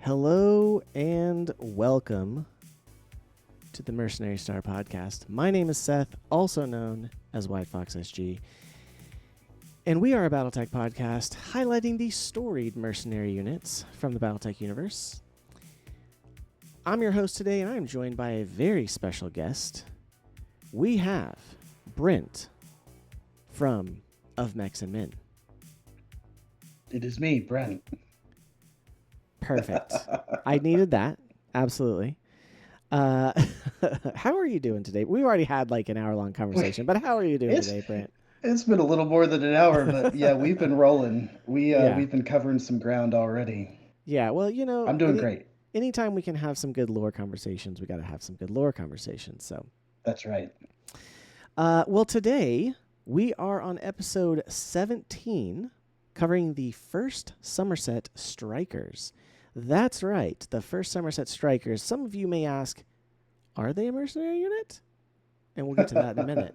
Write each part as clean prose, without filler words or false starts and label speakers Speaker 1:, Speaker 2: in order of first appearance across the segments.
Speaker 1: Hello and welcome to the Mercenary Star Podcast. My name is Seth, also known as White Fox SG, and we are a Battletech podcast highlighting the storied mercenary units from the Battletech universe. I'm your host today, and I am joined by a very special guest. We have Brent from Mechs and Men.
Speaker 2: It is me, Brent.
Speaker 1: Perfect. I needed that. Absolutely. How are you doing today? We already had like an hour-long conversation, but how are you doing today, Brent?
Speaker 2: It's been a little more than an hour, but yeah, we've been rolling. We've been covering some ground already.
Speaker 1: Yeah, well,
Speaker 2: I'm doing great.
Speaker 1: Anytime we can have some good lore conversations, we got to have some good lore conversations. So
Speaker 2: that's right.
Speaker 1: Well, today we are on episode 17, covering the first Somerset Strikers. That's right, the first Somerset Strikers. Some of you may ask, are they a mercenary unit? And we'll get to that in a minute.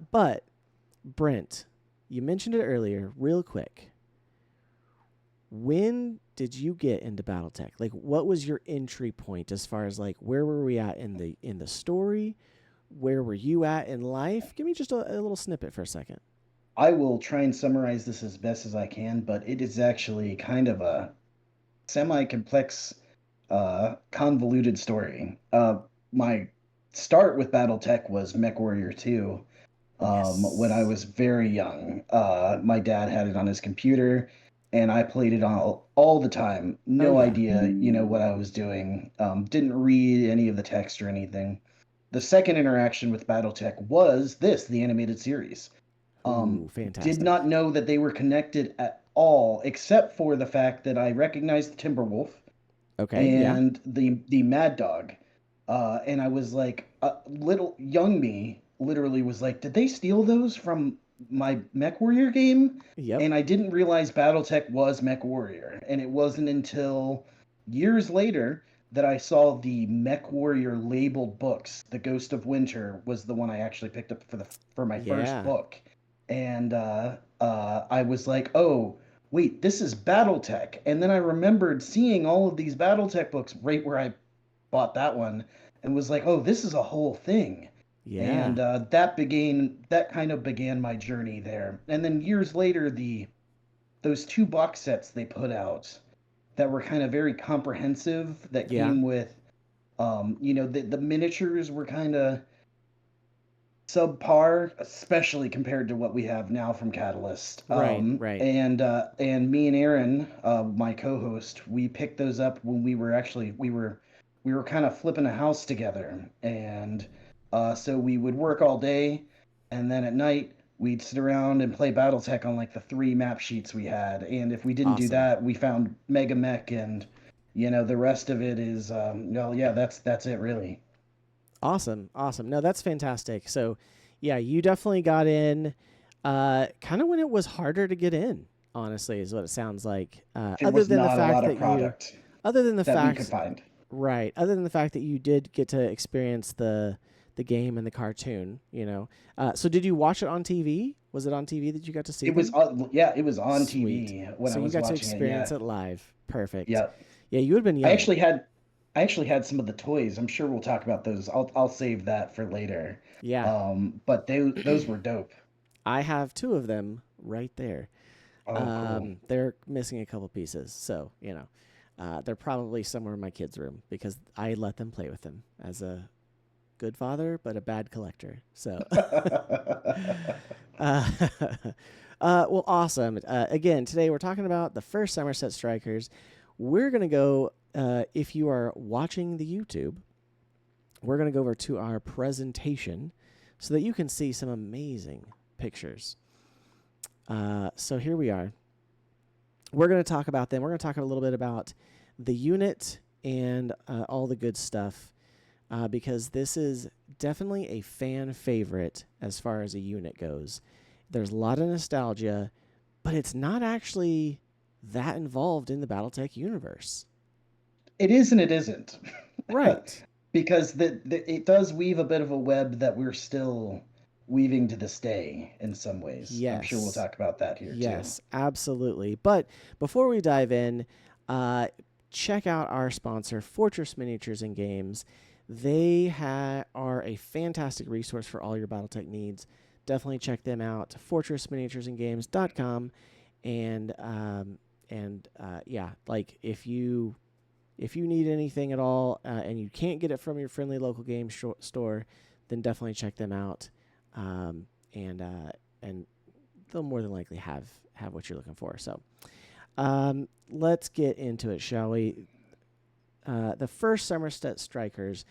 Speaker 1: But, Brent, you mentioned it earlier, real quick. When did you get into Battletech? Like, what was your entry point as far as, like, where were we at in the story? Where were you at in life? Give me just a little snippet for a second.
Speaker 2: I will try and summarize this as best as I can, but it is actually kind of a semi-complex, convoluted story. My start with Battletech was MechWarrior 2. When I was very young. My dad had it on his computer, and I played it all the time. No idea, what I was doing. Didn't read any of the text or anything. The second interaction with Battletech was the animated series.
Speaker 1: Ooh, fantastic.
Speaker 2: Did not know that they were connected at all, except for the fact that I recognized the Timberwolf and the Mad Dog. And I was like, little young me literally was like, did they steal those from my MechWarrior game?
Speaker 1: Yep.
Speaker 2: And I didn't realize Battletech was MechWarrior. And it wasn't until years later that I saw the MechWarrior labeled books. The Ghost of Winter was the one I actually picked up for my first book. And I was like, oh, wait, this is Battletech. And then I remembered seeing all of these Battletech books right where I bought that one and was like, oh, this is a whole thing.
Speaker 1: Yeah.
Speaker 2: And that kind of began my journey there. And then years later, those two box sets they put out that were kind of very comprehensive that came with, the miniatures were kind of subpar, especially compared to what we have now from Catalyst.
Speaker 1: Right.
Speaker 2: And me and Aaron, my co-host, we picked those up when we were kind of flipping a house together, and so we would work all day, and then at night we'd sit around and play Battletech on like the 3 map sheets we had. And if we didn't do that, we found Mega Mech, and the rest of it is that's it really.
Speaker 1: Awesome. No, that's fantastic. So, yeah, you definitely got in kind of when it was harder to get in, honestly, is what it sounds like.
Speaker 2: Other than the fact we could find.
Speaker 1: Right. Other than the fact that you did get to experience the game and the cartoon, So did you watch it on TV? Was it on TV that you got to see
Speaker 2: it? It was on TV when I was watching it. So
Speaker 1: you got to experience it live. Perfect.
Speaker 2: Yeah.
Speaker 1: Yeah, you would have been young.
Speaker 2: I actually had some of the toys. I'm sure we'll talk about those. I'll save that for later.
Speaker 1: Yeah.
Speaker 2: But those were dope.
Speaker 1: I have 2 of them right there.
Speaker 2: Oh, cool.
Speaker 1: They're missing a couple pieces, so they're probably somewhere in my kids' room because I let them play with them as a good father, but a bad collector. So, well, awesome. Again, today we're talking about the first Somerset Strikers. We're gonna go. If you are watching the YouTube, we're going to go over to our presentation so that you can see some amazing pictures. So here we are. We're going to talk about them. We're going to talk a little bit about the unit and all the good stuff because this is definitely a fan favorite as far as a unit goes. There's a lot of nostalgia, but it's not actually that involved in the Battletech universe.
Speaker 2: It is and it isn't.
Speaker 1: Right.
Speaker 2: Because it does weave a bit of a web that we're still weaving to this day in some ways.
Speaker 1: Yes.
Speaker 2: I'm sure we'll talk about that here too.
Speaker 1: Yes, absolutely. But before we dive in, check out our sponsor, Fortress Miniatures and Games. They are a fantastic resource for all your BattleTech needs. Definitely check them out, fortressminiaturesandgames.com. Yeah, like if you need anything at all and you can't get it from your friendly local game store, then definitely check them out. And they'll more than likely have what you're looking for. So let's get into it, shall we? The first Somerset Strikers,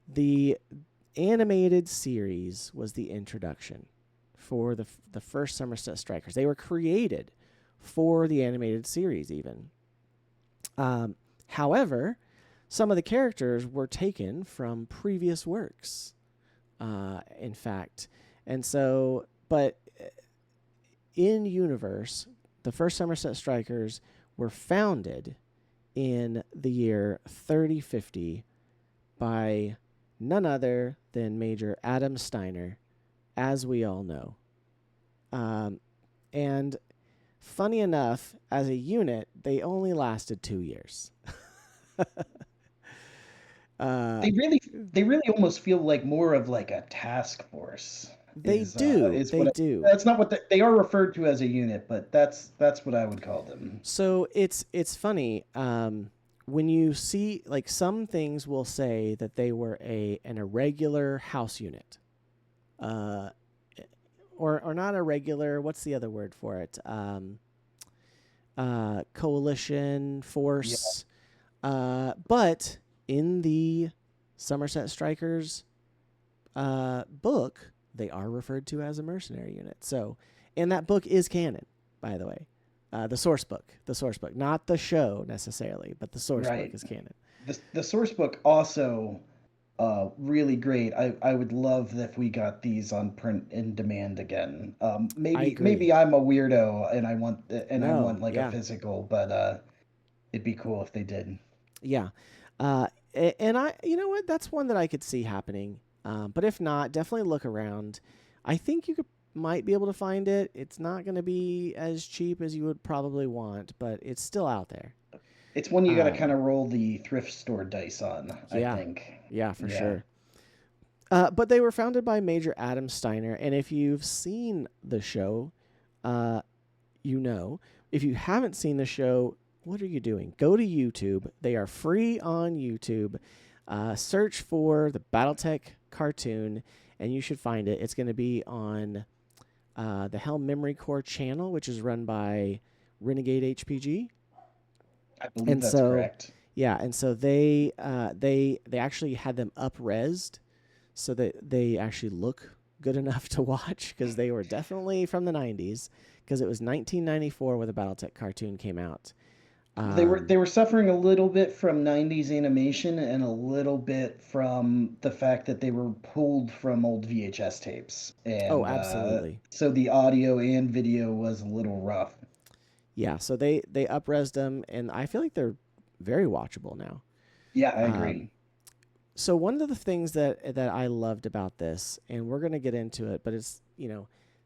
Speaker 1: the animated series was the introduction for the first Somerset Strikers. They were created for the animated series even. However, some of the characters were taken from previous works, in fact. And so, but in universe, the first Somerset Strikers were founded in the year 3050 by none other than Major Adam Steiner, as we all know. And funny enough, as a unit, they only lasted 2 years.
Speaker 2: They really almost feel like more of like a task force.
Speaker 1: They do.
Speaker 2: That's not what they are referred to as a unit, but that's what I would call them.
Speaker 1: So it's funny when you see, like, some things will say that they were an irregular house unit, or not irregular. What's the other word for it? Coalition force. Yeah. But in the Somerset Strikers book, they are referred to as a mercenary unit. So, and that book is canon, by the way. The source book, not the show necessarily, but the source book is canon.
Speaker 2: The source book also really great. I would love if we got these on print in demand again. Maybe I'm a weirdo and I want a physical, but it'd be cool if they did.
Speaker 1: Yeah. And you know what? That's one that I could see happening. But if not, definitely look around. I think you might be able to find it. It's not going to be as cheap as you would probably want, but it's still out there.
Speaker 2: It's one you got to kind of roll the thrift store dice on, I think.
Speaker 1: Yeah, for sure. But they were founded by Major Adam Steiner, and if you've seen the show, you know. If you haven't seen the show, what are you doing? Go to YouTube. They are free on YouTube. Search for the BattleTech cartoon, and you should find it. It's going to be on the Helm Memory Core channel, which is run by Renegade HPG.
Speaker 2: I believe that's correct.
Speaker 1: Yeah, and so they actually had them up-resed so that they actually look good enough to watch, because they were definitely from the 90s, because it was 1994 when the BattleTech cartoon came out.
Speaker 2: They were suffering a little bit from 90s animation and a little bit from the fact that they were pulled from old VHS tapes. And,
Speaker 1: absolutely.
Speaker 2: So the audio and video was a little rough.
Speaker 1: Yeah, so they up-resed them, and I feel like they're very watchable now.
Speaker 2: Yeah, I agree.
Speaker 1: So one of the things that I loved about this, and we're going to get into it, but it's,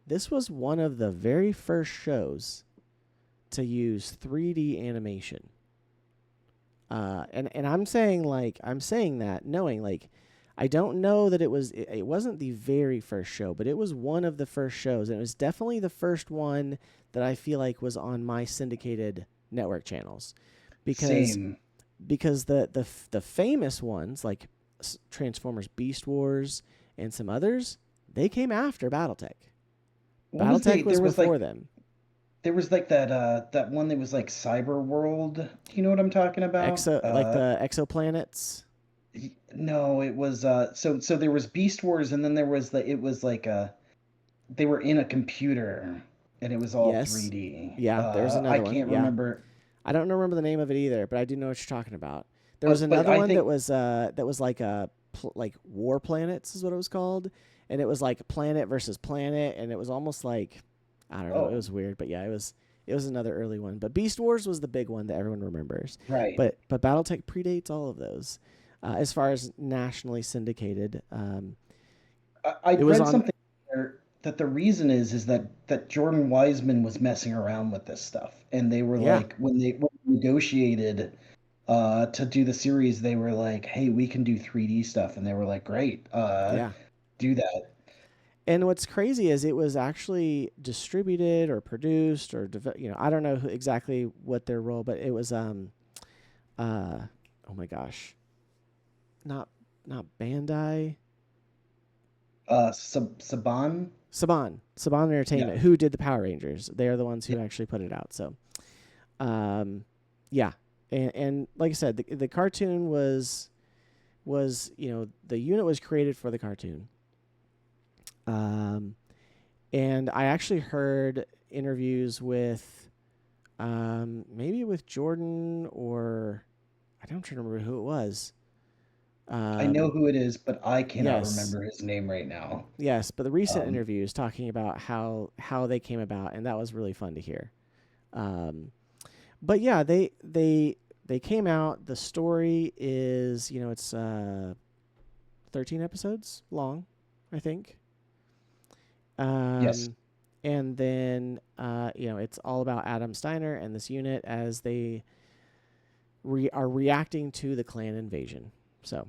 Speaker 1: this was one of the very first shows to use 3D animation. And I'm saying that knowing, like, I don't know that it wasn't the very first show, but it was one of the first shows, and it was definitely the first one that I feel like was on my syndicated network channels, because the famous ones like Transformers Beast Wars and some others, they came after BattleTech. BattleTech was before them.
Speaker 2: There was like that one that was like Cyber World. Do you know what I'm talking about?
Speaker 1: Like the exoplanets.
Speaker 2: No, it was so there was Beast Wars, and then there was they were in a computer, and it was all 3D.
Speaker 1: Yeah, there's another one.
Speaker 2: I can't remember.
Speaker 1: I don't remember the name of it either, but I do know what you're talking about. There was another one that was like like War Planets is what it was called, and it was like planet versus planet, and it was almost like, I don't know, it was weird, but yeah, it was another early one. But Beast Wars was the big one that everyone remembers.
Speaker 2: Right.
Speaker 1: But BattleTech predates all of those. As far as nationally syndicated,
Speaker 2: I read something there that the reason is that Jordan Wiseman was messing around with this stuff, and they were like, when they negotiated to do the series, they were like, "Hey, we can do 3D stuff," and they were like, "Great,
Speaker 1: Yeah.
Speaker 2: do that."
Speaker 1: And what's crazy is it was actually distributed or produced or I don't know exactly what their role, but it was uh oh my gosh, not Bandai,
Speaker 2: Saban,
Speaker 1: Saban
Speaker 2: yeah,
Speaker 1: Entertainment, who did the Power Rangers. They are the ones who
Speaker 2: yeah.
Speaker 1: actually put it out. So, um, yeah, and like I said, the cartoon was the unit was created for the cartoon. Um, and I actually heard interviews with maybe with Jordan, or I don't remember who it was.
Speaker 2: I know
Speaker 1: Um,
Speaker 2: who it is, but I cannot
Speaker 1: yes,
Speaker 2: remember his name right now.
Speaker 1: yes, but the recent
Speaker 2: Um,
Speaker 1: interviews talking about how they came about, and that was really fun to hear. Um, but yeah, they came out. The story is it's 13 episodes long, I think.
Speaker 2: yes.
Speaker 1: Um, and then it's all about Adam Steiner and this unit as they are reacting to the clan invasion. So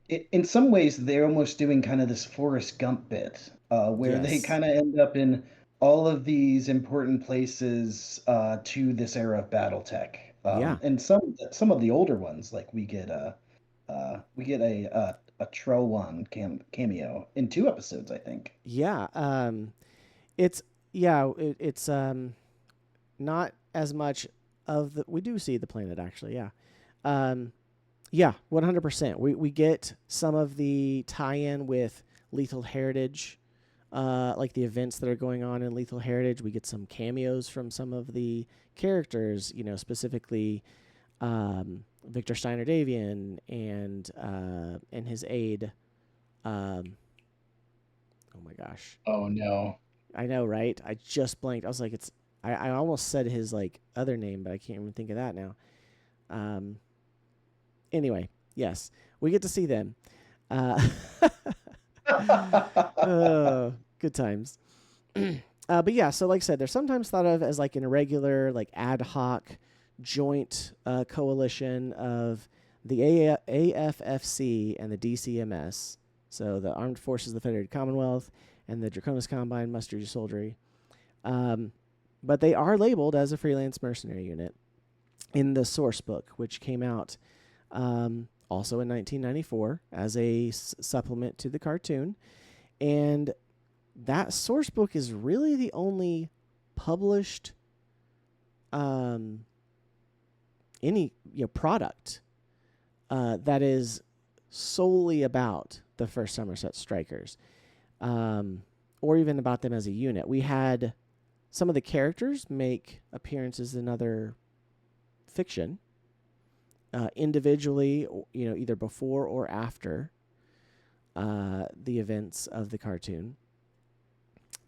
Speaker 2: In some ways, they're almost doing kind of this Forrest Gump bit, where they
Speaker 1: yes,
Speaker 2: kind of end up in all of these important places to this era of BattleTech.
Speaker 1: yeah,
Speaker 2: And some of the older ones, like we get a Trowan cameo in 2 episodes, I think.
Speaker 1: yeah. It's it's not as much of the. We do see the planet actually. Yeah. Um, yeah, 100%. We get some of the tie-in with Lethal Heritage, like the events that are going on in Lethal Heritage. We get some cameos from some of the characters, specifically Victor Steiner Davian and his aide. Um, oh my gosh,
Speaker 2: Oh no.
Speaker 1: I know, right? I just blanked. I was like, I almost said his like other name, but I can't even think of that now. Um, anyway, yes, we get to see them. Uh, oh, good times. But yeah, so like I said, they're sometimes thought of as like an irregular, like ad hoc joint coalition of the AFFC and the DCMS, so the Armed Forces of the Federated Commonwealth and the Draconis Combine Muster Soldiery. Um, but they are labeled as a freelance mercenary unit in the source book, which came out also in 1994 as a supplement to the cartoon. And that source book is really the only published um, any product that is solely about the first Somerset Strikers, or even about them as a unit. We had some of the characters make appearances in other fiction, individually, either before or after the events of the cartoon.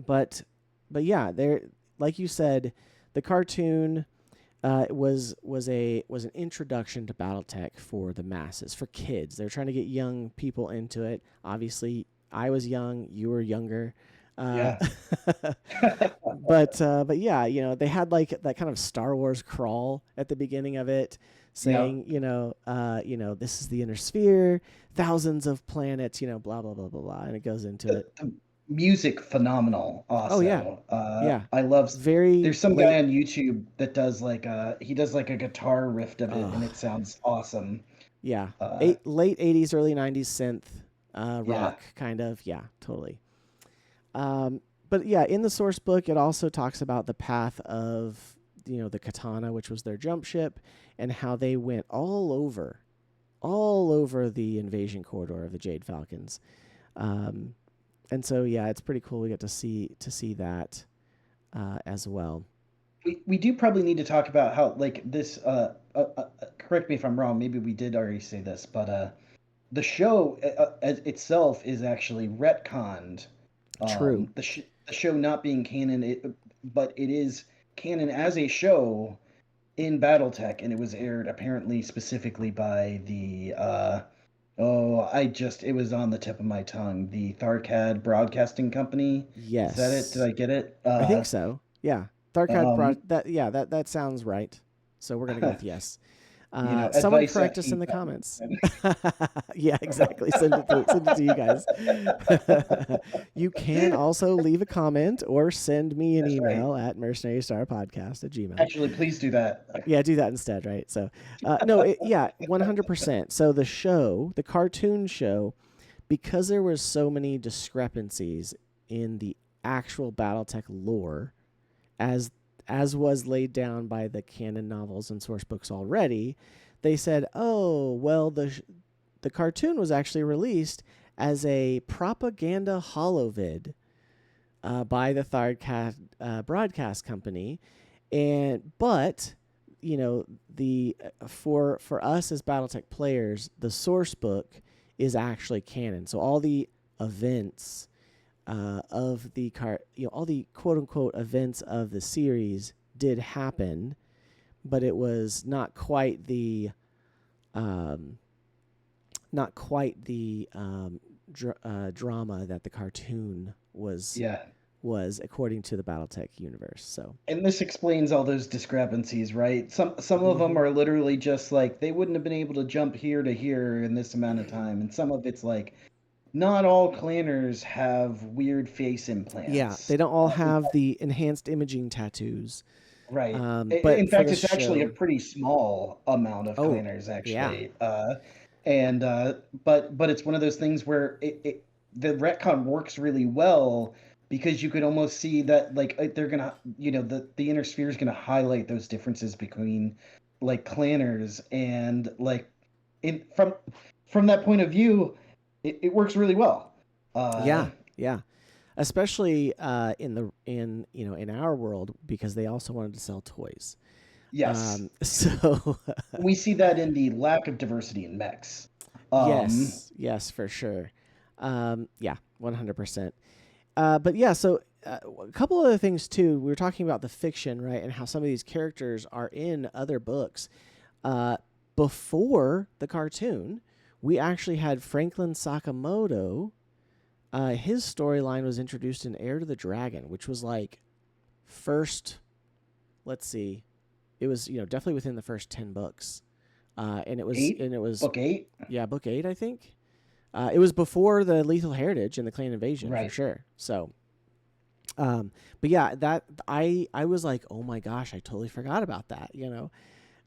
Speaker 1: But yeah, there, like you said, the cartoon was an introduction to BattleTech for the masses, for kids. They're trying to get young people into it. Obviously, I was young, you were younger. Uh,
Speaker 2: Yeah.
Speaker 1: but yeah, they had like that kind of Star Wars crawl at the beginning of it,
Speaker 2: Yeah.
Speaker 1: saying, this is the inner sphere, thousands of planets, blah blah blah blah blah, and it goes into it.
Speaker 2: The music phenomenal
Speaker 1: Oh yeah,
Speaker 2: also.
Speaker 1: yeah,
Speaker 2: I love
Speaker 1: very
Speaker 2: There's some guy
Speaker 1: late.
Speaker 2: on YouTube that does like he does like a guitar riff of it and
Speaker 1: Uh,
Speaker 2: it sounds awesome.
Speaker 1: yeah,
Speaker 2: Uh
Speaker 1: late '80s, early '90s synth
Speaker 2: yeah.
Speaker 1: rock kind of. Yeah, totally. But yeah, in the source book, it also talks about the path of the Katana, which was their jump ship, and how they went all over the invasion corridor of the Jade Falcons. Um, and so yeah, it's pretty cool. We get to see that as well.
Speaker 2: We do probably need to talk about how like this correct me if I'm wrong, maybe we did already say this, but the show as itself is actually retconned.
Speaker 1: True.
Speaker 2: The show not being canon, but it is canon as a show in BattleTech, and it was aired apparently specifically by the it was on the tip of my tongue. The Tharcad Broadcasting Company. Is that it? Did
Speaker 1: Yes,
Speaker 2: I get it?
Speaker 1: I think so. Yeah, Tharkad
Speaker 2: Um,
Speaker 1: brought that. Yeah, that sounds right. So we're gonna go with yes. Someone
Speaker 2: advice
Speaker 1: correct
Speaker 2: at
Speaker 1: us in the
Speaker 2: feedback.
Speaker 1: comments. Yeah, exactly. Send it to you guys. You can also leave a comment or send me an
Speaker 2: That's right.
Speaker 1: email at mercenarystarpodcast@gmail.
Speaker 2: Actually, please do that.
Speaker 1: Yeah, do that instead, right? So, no, yeah, 100%. So the cartoon show, because there was so many discrepancies in the actual BattleTech lore, as as was laid down by the canon novels and source books already, they said, "Oh, well, the cartoon was actually released as a propaganda holovid by the Thardcast broadcast company, but the for us as BattleTech players, the source book is actually canon. So all the events of the all the quote unquote events of the series did happen, but it was um, not quite the drama that the cartoon
Speaker 2: Yeah.
Speaker 1: was according to the BattleTech universe. So,
Speaker 2: And this explains all those discrepancies, right? Some of them
Speaker 1: mm-hmm.
Speaker 2: are literally just like they wouldn't have been able to jump here to here in this amount of time, and some of it's like not all clanners have weird face
Speaker 1: Yeah,
Speaker 2: implants.
Speaker 1: they don't all have the enhanced imaging tattoos.
Speaker 2: Right.
Speaker 1: But
Speaker 2: In
Speaker 1: for
Speaker 2: fact,
Speaker 1: the
Speaker 2: it's actually a
Speaker 1: show,
Speaker 2: pretty small amount of
Speaker 1: oh,
Speaker 2: clanners,
Speaker 1: yeah,
Speaker 2: actually. And but it's one of those things where the retcon works really well because you could almost see that like they're gonna the inner sphere is gonna highlight those differences between like clanners and like in from that point of view, it works really well.
Speaker 1: yeah, yeah. Especially in our world because they also wanted to sell toys.
Speaker 2: Yes.
Speaker 1: So
Speaker 2: We see that in the lack of diversity in mechs.
Speaker 1: yes, for sure. Yeah, 100%. But yeah, so a couple other things too. We were talking about the fiction, right, and how some of these characters are in other books. Uh, Before the cartoon, we actually had Franklin Sakamoto. His storyline was introduced in Heir to the Dragon, which was like first. Let's see, it was definitely within the first 10 books, and
Speaker 2: Eight,
Speaker 1: it was
Speaker 2: book eight,
Speaker 1: yeah, book 8, I think. It was before the Lethal Heritage and the Clan Invasion for
Speaker 2: right?
Speaker 1: sure. So, but yeah, that I was like, oh my gosh, I totally forgot about that.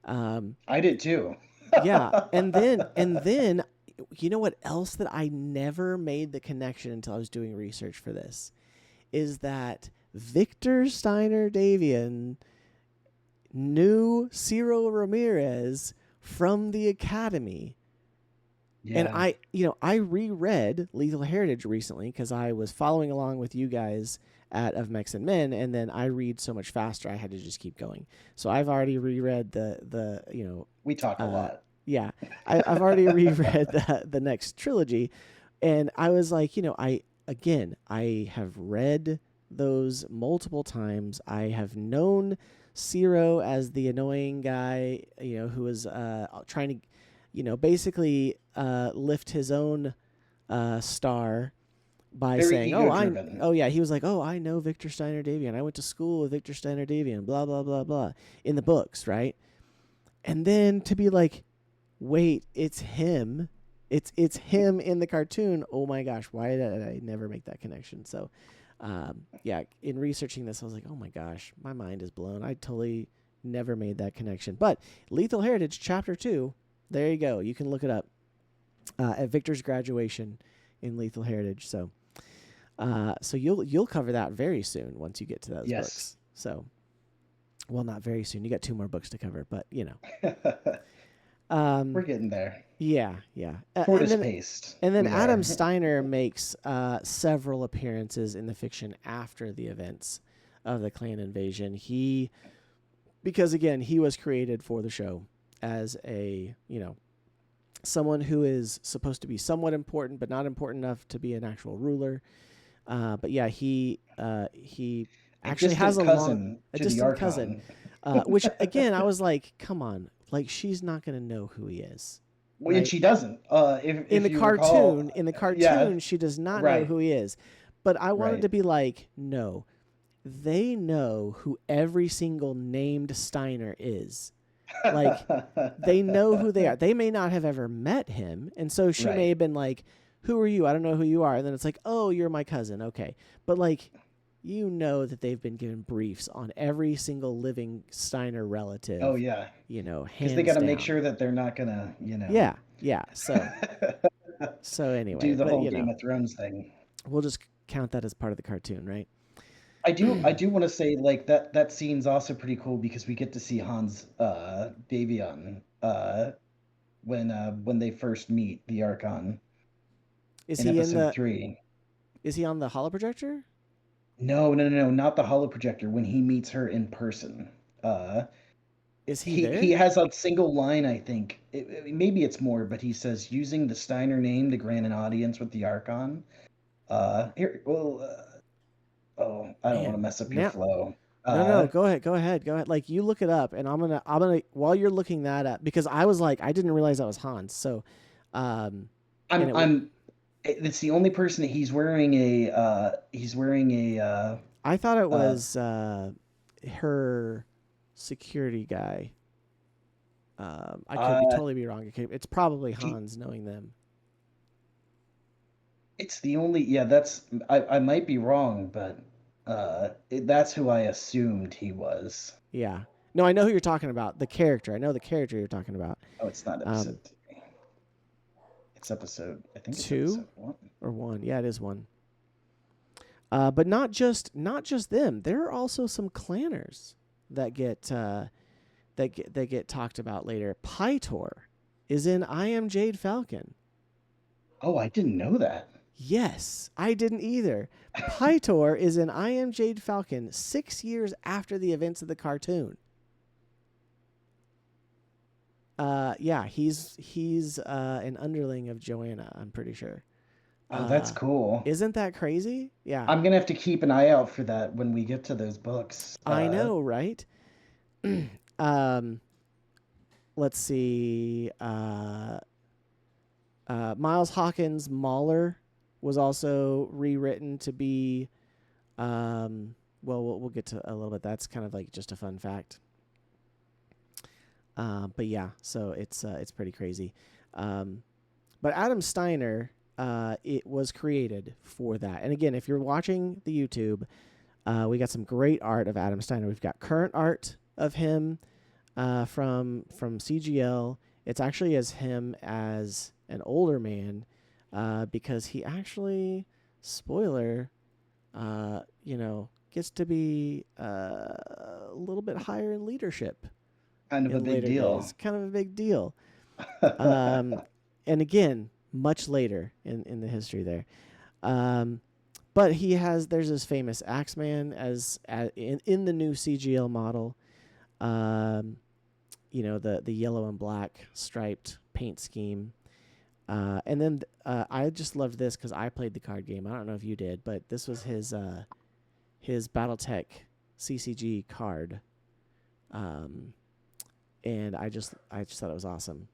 Speaker 1: Um,
Speaker 2: I did too.
Speaker 1: yeah, and then you know what else that I never made the connection until I was doing research for this is that Victor Steiner Davian knew Ciro Ramirez from the Academy. And
Speaker 2: Yeah.
Speaker 1: I reread Lethal Heritage recently because I was following along with you guys of Mechs and Men, and then I read so much faster I had to just keep going. So I've already reread
Speaker 2: We talk a
Speaker 1: uh,
Speaker 2: lot.
Speaker 1: yeah, I've already reread the next trilogy, and I was like, I have read those multiple times. I have known Ciro as the annoying guy, who was trying to, basically lift his own star by
Speaker 2: Very
Speaker 1: saying,
Speaker 2: ego driven.
Speaker 1: oh yeah, he was like, oh, I know Victor Steiner Davian. I went to school with Victor Steiner Davian. Blah blah blah blah in the books, right? And then to be like, wait, it's him. It's him in the cartoon. Oh my gosh, why did I never make that connection? So, yeah, in researching this, I was like, oh my gosh, my mind is blown. I totally never made that connection. But Lethal Heritage Chapter 2, there you go. You can look it up at Victor's graduation in Lethal Heritage. So, so you'll cover that very soon once you get to those
Speaker 2: Yes.
Speaker 1: books. So, well, not very soon. You got 2 more books to cover, but
Speaker 2: We're getting there.
Speaker 1: Yeah, yeah.
Speaker 2: Tortoise paced.
Speaker 1: And then
Speaker 2: We
Speaker 1: Adam
Speaker 2: are.
Speaker 1: Steiner makes several appearances in the fiction after the events of the clan invasion. Because again, he was created for the show as a, someone who is supposed to be somewhat important, but not important enough to be an actual ruler. But yeah, he actually has
Speaker 2: cousin
Speaker 1: a
Speaker 2: to the
Speaker 1: distant cousin,
Speaker 2: Archon.
Speaker 1: which again, I was like, come on, like she's not going to know who he is.
Speaker 2: Well, and
Speaker 1: Right?
Speaker 2: she doesn't.
Speaker 1: In
Speaker 2: If
Speaker 1: the
Speaker 2: you
Speaker 1: cartoon,
Speaker 2: recall, yeah,
Speaker 1: she does not know
Speaker 2: right,
Speaker 1: who he is. But I wanted
Speaker 2: right.
Speaker 1: to be like, no, they know who every single named Steiner is. Like, they know who they are. They may not have ever met him, and so she may
Speaker 2: Right.
Speaker 1: have been like, "Who are you? I don't know who you are." And then it's like, "Oh, you're my cousin." Okay, but like, you know that they've been given briefs on every single living Steiner
Speaker 2: Oh
Speaker 1: relative,
Speaker 2: yeah, because they got
Speaker 1: hands
Speaker 2: to make
Speaker 1: down.
Speaker 2: sure that they're not gonna,
Speaker 1: Yeah, yeah. So
Speaker 2: do
Speaker 1: anyway,
Speaker 2: the
Speaker 1: but
Speaker 2: whole Game of Thrones thing.
Speaker 1: we'll just count that as part of the cartoon, right?
Speaker 2: I do want to say like that scene's also pretty cool because we get to see Hans Davion when they first meet the Archon
Speaker 1: Is
Speaker 2: in
Speaker 1: he in
Speaker 2: episode
Speaker 1: the?
Speaker 2: 3.
Speaker 1: Is he on the holoprojector?
Speaker 2: No, no, no, no, not the holoprojector. When he meets her in person, uh,
Speaker 1: Is he
Speaker 2: he
Speaker 1: there?
Speaker 2: has a single line. I think maybe it's more, but he says using the Steiner name to grant an audience with the Archon. Here, well, oh, I don't want to
Speaker 1: Man,
Speaker 2: mess up your
Speaker 1: now
Speaker 2: flow.
Speaker 1: no.
Speaker 2: Uh,
Speaker 1: Go ahead. Like, you look it up, and I'm gonna while you're looking that up, because I was like, I didn't realize that was Hans. So, um, and
Speaker 2: I'm I'm it's the only person that he's wearing a
Speaker 1: I thought it
Speaker 2: uh
Speaker 1: was her security guy. I could be
Speaker 2: uh
Speaker 1: totally be wrong. It's probably
Speaker 2: he
Speaker 1: Hans, knowing them.
Speaker 2: it's the only yeah that's I might be wrong, but that's who I assumed he was.
Speaker 1: Yeah. No, I know who you're talking about. The character. I know the character you're talking about.
Speaker 2: Oh, it's not
Speaker 1: Um,
Speaker 2: episode 3. It's episode, I think it's
Speaker 1: Two
Speaker 2: episode 1.
Speaker 1: or one? Yeah, it is one. But not just them. There are also some clanners that get talked about later. Pytor is in I Am Jade Falcon.
Speaker 2: Oh, I didn't know that.
Speaker 1: Yes, I didn't either. Pytor is in I Am Jade Falcon 6 years after the events of the cartoon. Yeah, he's an underling of Joanna, I'm pretty sure.
Speaker 2: Oh, that's
Speaker 1: Uh,
Speaker 2: cool.
Speaker 1: isn't that crazy? Yeah,
Speaker 2: I'm gonna have to keep an eye out for that when we get to those books.
Speaker 1: I know, right? um, let's see. Miles Hawkins' Mauler was also rewritten to be. Well, we'll get to a little bit. That's kind of like just a fun fact. But yeah, so it's pretty crazy. But Adam Steiner, it was created for that. And again, if you're watching the YouTube, we got some great art of Adam Steiner. We've got current art of him from CGL. It's actually as him as an older man, because he actually, spoiler, gets to be a little bit higher in leadership
Speaker 2: Kind of a
Speaker 1: in
Speaker 2: big
Speaker 1: later
Speaker 2: deal.
Speaker 1: days. Kind of a big deal. Um, and again, much later in the history there. But there's this famous Axeman in the new CGL model. The yellow and black striped paint scheme. And then I just loved this because I played the card game. I don't know if you did, but this was his BattleTech CCG card. And I just thought it was awesome.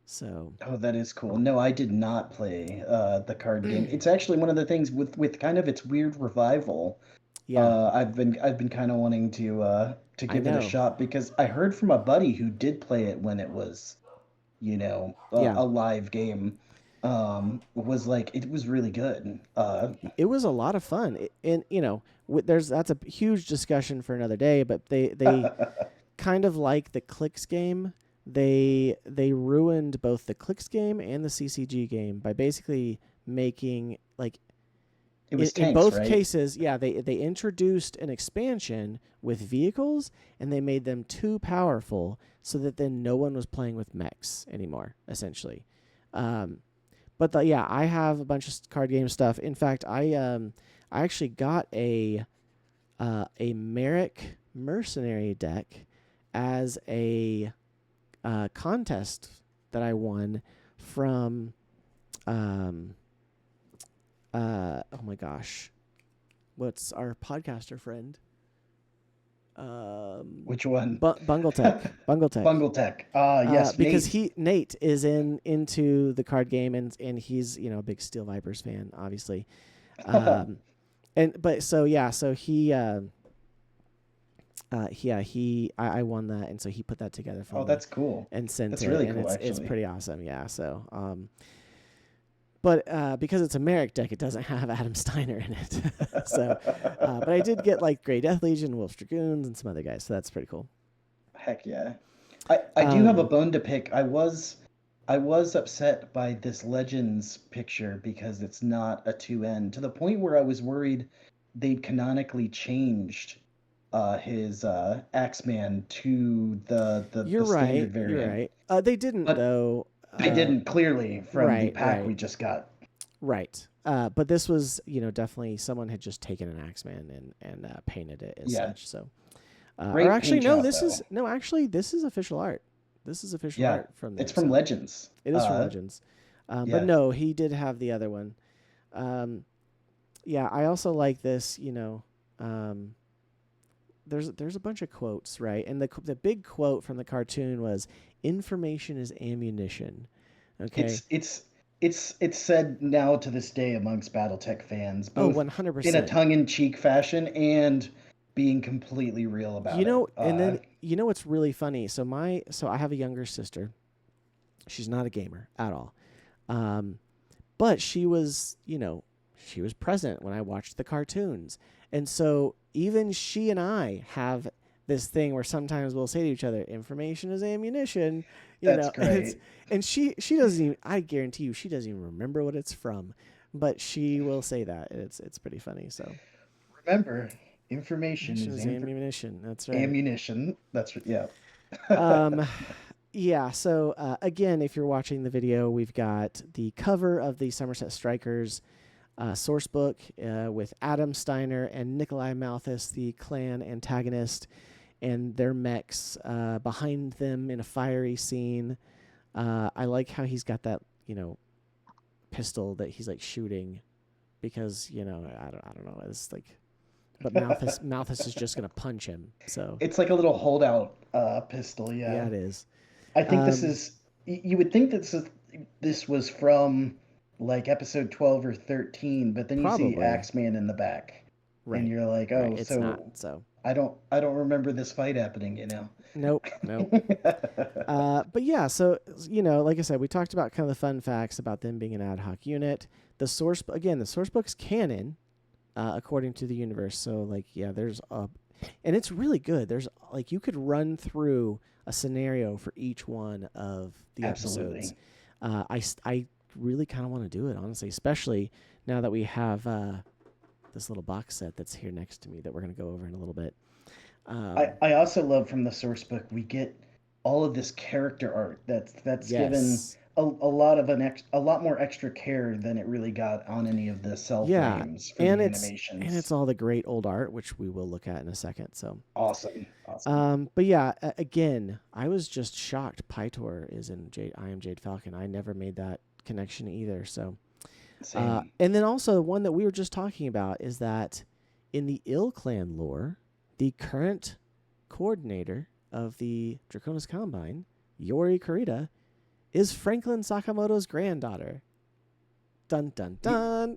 Speaker 1: So
Speaker 2: Oh, that is cool. No, I did not play the card game. It's actually one of the things with kind of its weird revival.
Speaker 1: yeah,
Speaker 2: I've been kind of wanting to
Speaker 1: I
Speaker 2: give it a
Speaker 1: know.
Speaker 2: shot because I heard from a buddy who did play it when it was,
Speaker 1: Yeah,
Speaker 2: a live game. Was like it was really good.
Speaker 1: it was a lot of fun. And that's a huge discussion for another day. But they kind of like the Clicks game. They ruined both the Clicks game and the CCG game by basically making, like,
Speaker 2: It was
Speaker 1: in
Speaker 2: tanks,
Speaker 1: both
Speaker 2: right?
Speaker 1: cases, yeah, they introduced an expansion with vehicles, and they made them too powerful, so that then no one was playing with mechs anymore, essentially. Yeah, I have a bunch of card game stuff. In fact, I actually got a Merrick Mercenary deck as a contest that I won from oh my gosh, what's our podcaster friend?
Speaker 2: Which one?
Speaker 1: Bungle Tech. Bungle Tech.
Speaker 2: Bungle Tech. Ah, yes,
Speaker 1: Because
Speaker 2: Nate.
Speaker 1: Nate is into the card game, and he's a big Steel Vipers fan, obviously. I won that, and so he put that together for
Speaker 2: Oh,
Speaker 1: me
Speaker 2: that's cool.
Speaker 1: and sent
Speaker 2: That's
Speaker 1: it,
Speaker 2: really
Speaker 1: and
Speaker 2: cool,
Speaker 1: it's
Speaker 2: actually.
Speaker 1: pretty awesome. Yeah. So but because it's a Merrick deck, it doesn't have Adam Steiner in it. So, but I did get like Grey Death Legion, Wolf's Dragoons, and some other guys. So that's pretty cool.
Speaker 2: Heck yeah. I do have a bone to pick. I was upset by this Legends picture because it's not a 2N, to the point where I was worried they'd canonically changed his Axeman to
Speaker 1: You're
Speaker 2: the
Speaker 1: right.
Speaker 2: standard
Speaker 1: You're
Speaker 2: variant.
Speaker 1: right. They didn't
Speaker 2: But
Speaker 1: though.
Speaker 2: they didn't, clearly, from the
Speaker 1: Right.
Speaker 2: pack
Speaker 1: Right.
Speaker 2: we just got.
Speaker 1: Right. But this was, definitely someone had just taken an Axeman and painted it as
Speaker 2: Yeah.
Speaker 1: such. So, or
Speaker 2: Great
Speaker 1: actually,
Speaker 2: paint
Speaker 1: no,
Speaker 2: job,
Speaker 1: this
Speaker 2: though.
Speaker 1: is no, actually, this is official art. This is official
Speaker 2: Yeah.
Speaker 1: art from
Speaker 2: It's
Speaker 1: them.
Speaker 2: from
Speaker 1: So
Speaker 2: Legends.
Speaker 1: it is from Legends. But
Speaker 2: Yeah.
Speaker 1: no, he did have the other one. Yeah, I also like this. There's a bunch of quotes, right? And the big quote from the cartoon was, "Information is ammunition." Okay.
Speaker 2: It's said now to this day amongst BattleTech fans,
Speaker 1: Oh,
Speaker 2: both in a
Speaker 1: 100%.
Speaker 2: tongue-in-cheek fashion and being completely real about it.
Speaker 1: And then what's really funny? So I have a younger sister. She's not a gamer at all. But she was present when I watched the cartoons. And so even she and I have this thing where sometimes we'll say to each other, information is ammunition,
Speaker 2: That's
Speaker 1: and
Speaker 2: great.
Speaker 1: she doesn't even, I guarantee you, she doesn't even remember what it's from, but she will say that. It's pretty funny. So
Speaker 2: Remember, information
Speaker 1: information
Speaker 2: is
Speaker 1: is ammunition. That's right.
Speaker 2: ammunition. Yeah.
Speaker 1: Um, yeah. So again, if you're watching the video, we've got the cover of the Somerset Strikers source book with Adam Steiner and Nikolai Malthus, the clan antagonist, and their mechs behind them in a fiery scene. I like how he's got that pistol that he's like shooting because I don't know, it's like, but Malthus is just gonna punch him. So
Speaker 2: It's like a little holdout pistol,
Speaker 1: yeah,
Speaker 2: yeah.
Speaker 1: it is.
Speaker 2: I think this is. You would think that this was from like episode 12 or 13, but then you see
Speaker 1: Probably.
Speaker 2: Axeman in the back, and
Speaker 1: Right.
Speaker 2: you're like,
Speaker 1: Right.
Speaker 2: oh,
Speaker 1: It's not.
Speaker 2: so
Speaker 1: So
Speaker 2: I don't remember this fight happening.
Speaker 1: nope. Nope. But yeah, so like I said, we talked about kind of the fun facts about them being an ad hoc unit. The source book's canon, according to the universe. So like, yeah, and it's really good. There's like, you could run through a scenario for each one of the
Speaker 2: Absolutely.
Speaker 1: episodes. I really kind of want to do it, honestly, especially now that we have this little box set that's here next to me that we're going to go over in a little bit.
Speaker 2: I also love from the source book we get all of this character art that's given
Speaker 1: Yes.
Speaker 2: a lot more extra care than it really got on any of the cell
Speaker 1: Yeah,
Speaker 2: frames for
Speaker 1: and
Speaker 2: the
Speaker 1: it's
Speaker 2: animations.
Speaker 1: all the great old art, which we will look at in a second. So,
Speaker 2: Awesome.
Speaker 1: but yeah, again, I was just shocked. Pytor is in Jade. I am Jade Falcon. I never made that connection either. So,
Speaker 2: Same.
Speaker 1: and then also the one that we were just talking about is that in the Ill Clan lore, the current coordinator of the Draconis Combine, Yori Kurita, is Franklin Sakamoto's granddaughter. Dun dun dun.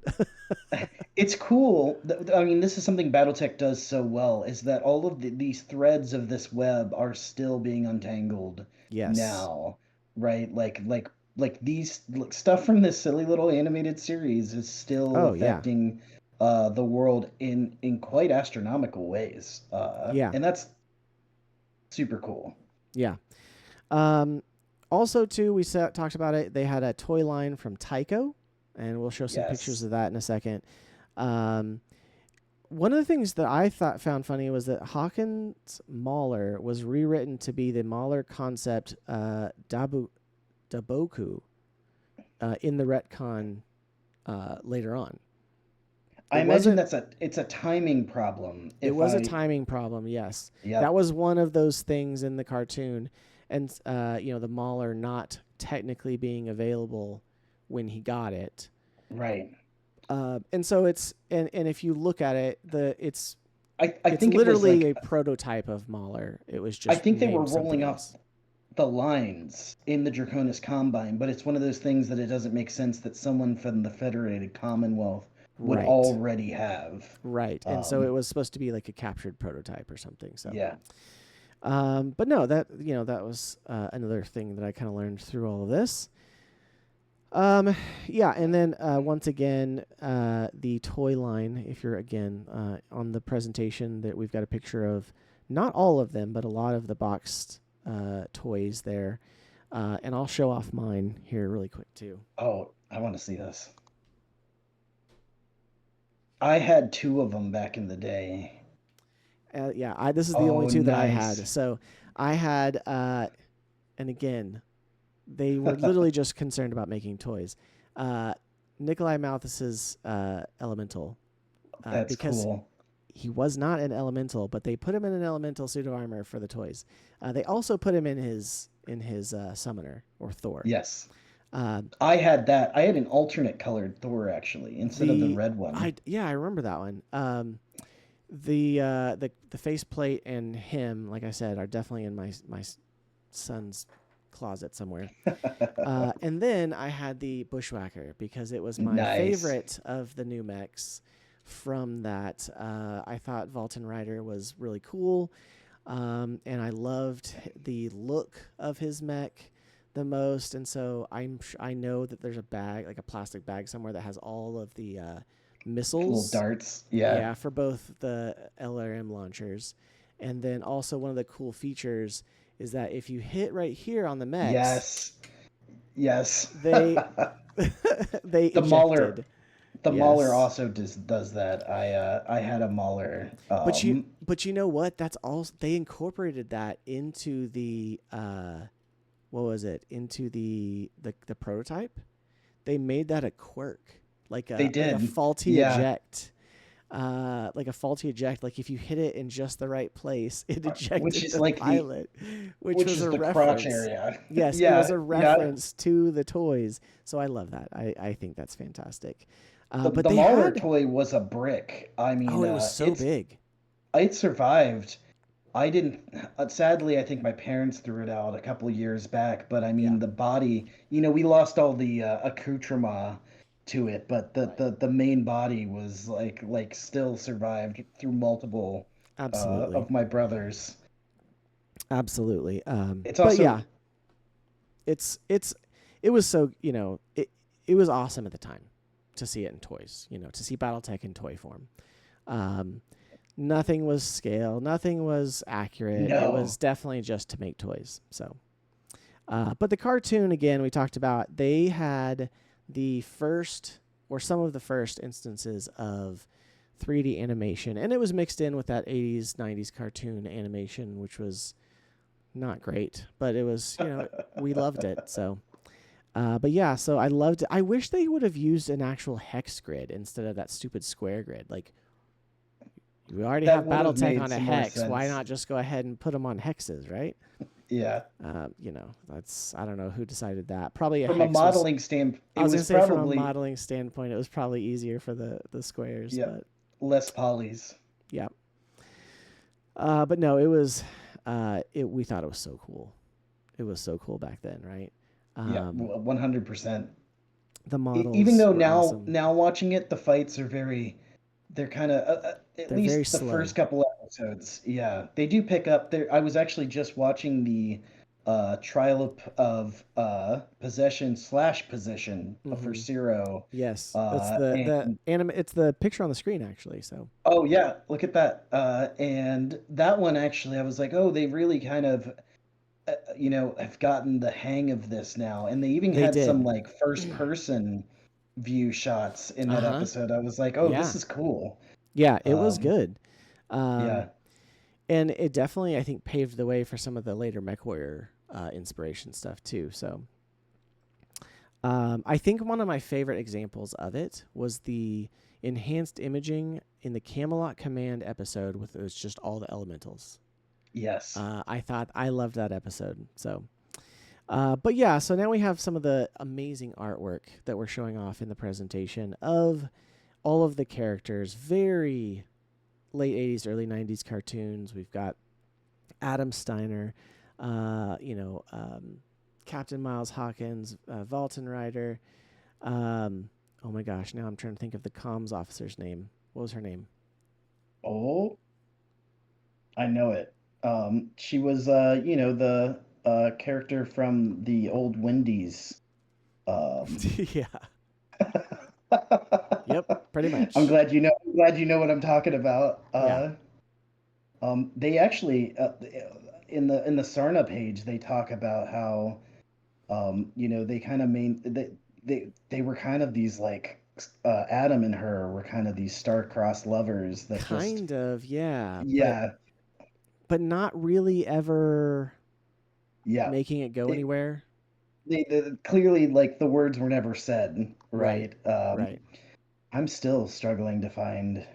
Speaker 2: It's cool. I mean, this is something BattleTech does so well, is that all of these threads of this web are still being untangled
Speaker 1: Yes.
Speaker 2: now, right? Like these stuff from this silly little animated series is still
Speaker 1: Oh yeah.
Speaker 2: affecting the world in quite astronomical ways.
Speaker 1: Yeah.
Speaker 2: And that's super cool.
Speaker 1: Yeah. Also, too, we talked about it. They had a toy line from Tycho, and we'll show some pictures
Speaker 2: Yes.
Speaker 1: of that in a second. One of the things that I found funny was that Hawkins Mauler was rewritten to be the Mauler concept Daboku in the retcon later on.
Speaker 2: I imagine it's a timing problem.
Speaker 1: It was a timing problem, yes.
Speaker 2: Yeah.
Speaker 1: That was one of those things in the cartoon. And, the Mauler not technically being available when he got it.
Speaker 2: Right.
Speaker 1: And so and if you look at it, it's
Speaker 2: I think
Speaker 1: literally
Speaker 2: it was
Speaker 1: a prototype of Mauler. It was just
Speaker 2: I think they were
Speaker 1: named something
Speaker 2: rolling
Speaker 1: else.
Speaker 2: up the lines in the Draconis Combine, but it's one of those things that it doesn't make sense that someone from the Federated Commonwealth would
Speaker 1: Right.
Speaker 2: already have.
Speaker 1: Right. And so it was supposed to be like a captured prototype or something. So,
Speaker 2: Yeah.
Speaker 1: but no, that, that was another thing that I kind of learned through all of this. Yeah, and then once again, the toy line. If you're again on the presentation, that we've got a picture of not all of them, but a lot of the boxed toys there, and I'll show off mine here really quick too.
Speaker 2: Oh, I want to see this. I had two of them back in the day.
Speaker 1: Yeah, this is the only
Speaker 2: Oh,
Speaker 1: two that I had.
Speaker 2: nice.
Speaker 1: So I had, and again, they were literally just concerned about making toys. Nikolai Malthus's Elemental,
Speaker 2: That's
Speaker 1: because
Speaker 2: cool.
Speaker 1: he was not an elemental, but they put him in an elemental suit of armor for the toys. They also put him in his summoner or Thor.
Speaker 2: Yes.
Speaker 1: Uh,
Speaker 2: I had that. I had an alternate colored Thor actually instead of the
Speaker 1: the
Speaker 2: red one.
Speaker 1: I remember that one. The faceplate and him, like I said, are definitely in my son's closet somewhere. And then I had the Bushwhacker because it was my
Speaker 2: Nice.
Speaker 1: favorite of the new mechs. From that, I thought Vulcan Rider was really cool, and I loved the look of his mech the most. And so I know that there's a bag, like a plastic bag somewhere, that has all of the
Speaker 2: Little
Speaker 1: missiles.
Speaker 2: darts. Yeah.
Speaker 1: Yeah, for both the LRM launchers, and then also one of the cool features is that if you hit right here on the mechs,
Speaker 2: Yes. Yes.
Speaker 1: they they
Speaker 2: The Mauler.
Speaker 1: ejected.
Speaker 2: The Mauler
Speaker 1: Yes.
Speaker 2: also does that. I had a Mauler.
Speaker 1: But you know what? That's also, they incorporated that into the what was it? Into the prototype. They made that a quirk, like
Speaker 2: They
Speaker 1: a
Speaker 2: did.
Speaker 1: faulty
Speaker 2: Yeah.
Speaker 1: eject. Like a faulty eject, like if you hit it in just the right place, it
Speaker 2: Which
Speaker 1: ejected
Speaker 2: is
Speaker 1: the
Speaker 2: like the
Speaker 1: pilot, which
Speaker 2: which
Speaker 1: was
Speaker 2: is
Speaker 1: a
Speaker 2: the crotch
Speaker 1: reference.
Speaker 2: area.
Speaker 1: Yes, it was
Speaker 2: Yeah.
Speaker 1: a
Speaker 2: Yeah.
Speaker 1: reference to the toys. So I love that. I think that's fantastic. But
Speaker 2: The
Speaker 1: they
Speaker 2: Mauler
Speaker 1: had,
Speaker 2: toy was a brick. I
Speaker 1: oh,
Speaker 2: mean,
Speaker 1: it was so big.
Speaker 2: it survived. I didn't. Sadly, I think my parents threw it out a couple of years back. But I
Speaker 1: Yeah,
Speaker 2: mean, the body. We lost all the accoutrement to it, but
Speaker 1: right.
Speaker 2: the main body was like still survived through multiple
Speaker 1: Absolutely.
Speaker 2: of my brothers.
Speaker 1: Absolutely.
Speaker 2: It's
Speaker 1: But
Speaker 2: also
Speaker 1: yeah, it's it was so, it was awesome at the time to see it in toys, to see BattleTech in toy form. Um, Nothing was scale, nothing was accurate. It
Speaker 2: no.
Speaker 1: was definitely just to make toys. So, but the cartoon again, we talked about, they had the first or some of the first instances of 3D animation, and it was mixed in with that 80s 90s cartoon animation, which was not great, but it was, we loved it. So, but yeah, so I loved it. I wish they would have used an actual hex grid instead of that stupid square grid. Like, we already
Speaker 2: That
Speaker 1: have
Speaker 2: would have
Speaker 1: BattleTech
Speaker 2: made
Speaker 1: on a
Speaker 2: some more
Speaker 1: hex. Why
Speaker 2: sense.
Speaker 1: not just go ahead and put them on hexes, right?
Speaker 2: Yeah.
Speaker 1: That's, I don't know who decided that. Probably a
Speaker 2: From a
Speaker 1: hex was.
Speaker 2: modeling standpoint,
Speaker 1: I
Speaker 2: it
Speaker 1: was gonna
Speaker 2: was
Speaker 1: say from a
Speaker 2: probably
Speaker 1: modeling standpoint, it was probably easier for the squares,
Speaker 2: yeah,
Speaker 1: but
Speaker 2: less polys.
Speaker 1: yeah. But no, it was. We thought it was so cool. It was so cool back then, right?
Speaker 2: Yeah,
Speaker 1: Um,
Speaker 2: 100%.
Speaker 1: the
Speaker 2: Even
Speaker 1: models
Speaker 2: though
Speaker 1: were
Speaker 2: now
Speaker 1: awesome.
Speaker 2: now watching it, the fights are they're kind of at
Speaker 1: They're very
Speaker 2: least the
Speaker 1: slow.
Speaker 2: first couple episodes. Yeah, they do pick up there. I was actually just watching the trial of possession slash position for
Speaker 1: Mm-hmm.
Speaker 2: Zero.
Speaker 1: Yes, it's the
Speaker 2: And
Speaker 1: anime. It's the picture on the screen actually. So
Speaker 2: oh yeah, look at that. And that one actually, I was like, oh, they really kind of have gotten the hang of this now. And they even
Speaker 1: they
Speaker 2: had some
Speaker 1: did.
Speaker 2: like first person view shots in
Speaker 1: Uh
Speaker 2: that
Speaker 1: huh.
Speaker 2: episode. I was like, oh, this
Speaker 1: Yeah.
Speaker 2: is cool.
Speaker 1: Yeah. It was
Speaker 2: Um,
Speaker 1: good. Um,
Speaker 2: yeah,
Speaker 1: and it definitely, I think, paved the way for some of the later MechWarrior inspiration stuff too. So, I think one of my favorite examples of it was the enhanced imaging in the Camelot Command episode with, it was just all the elementals.
Speaker 2: yes.
Speaker 1: I loved that episode. So, but yeah, so now we have some of the amazing artwork that we're showing off in the presentation of all of the characters. Very late 80s, early 90s cartoons. We've got Adam Steiner, uh, you know, um, Captain Miles Hawkins, Vulcan Rider. Um, Oh my gosh! Now I'm trying to think of the comms officer's name. What was her name?
Speaker 2: Oh, I know it. She was, the character from the old Wendy's. Um,
Speaker 1: Yeah. Yep. Pretty
Speaker 2: I'm
Speaker 1: much.
Speaker 2: glad you know. I'm glad you know what I'm talking about.
Speaker 1: Yeah.
Speaker 2: They actually, in the Sarna page, they talk about how, they kind of they were kind of these like, Adam and her were kind of these star-crossed lovers that just,
Speaker 1: Kind of. Yeah.
Speaker 2: yeah,
Speaker 1: But not really ever
Speaker 2: yeah.
Speaker 1: making it go
Speaker 2: It,
Speaker 1: anywhere.
Speaker 2: they clearly, like, the words were never said,
Speaker 1: Right.
Speaker 2: right?
Speaker 1: Right.
Speaker 2: I'm still struggling to find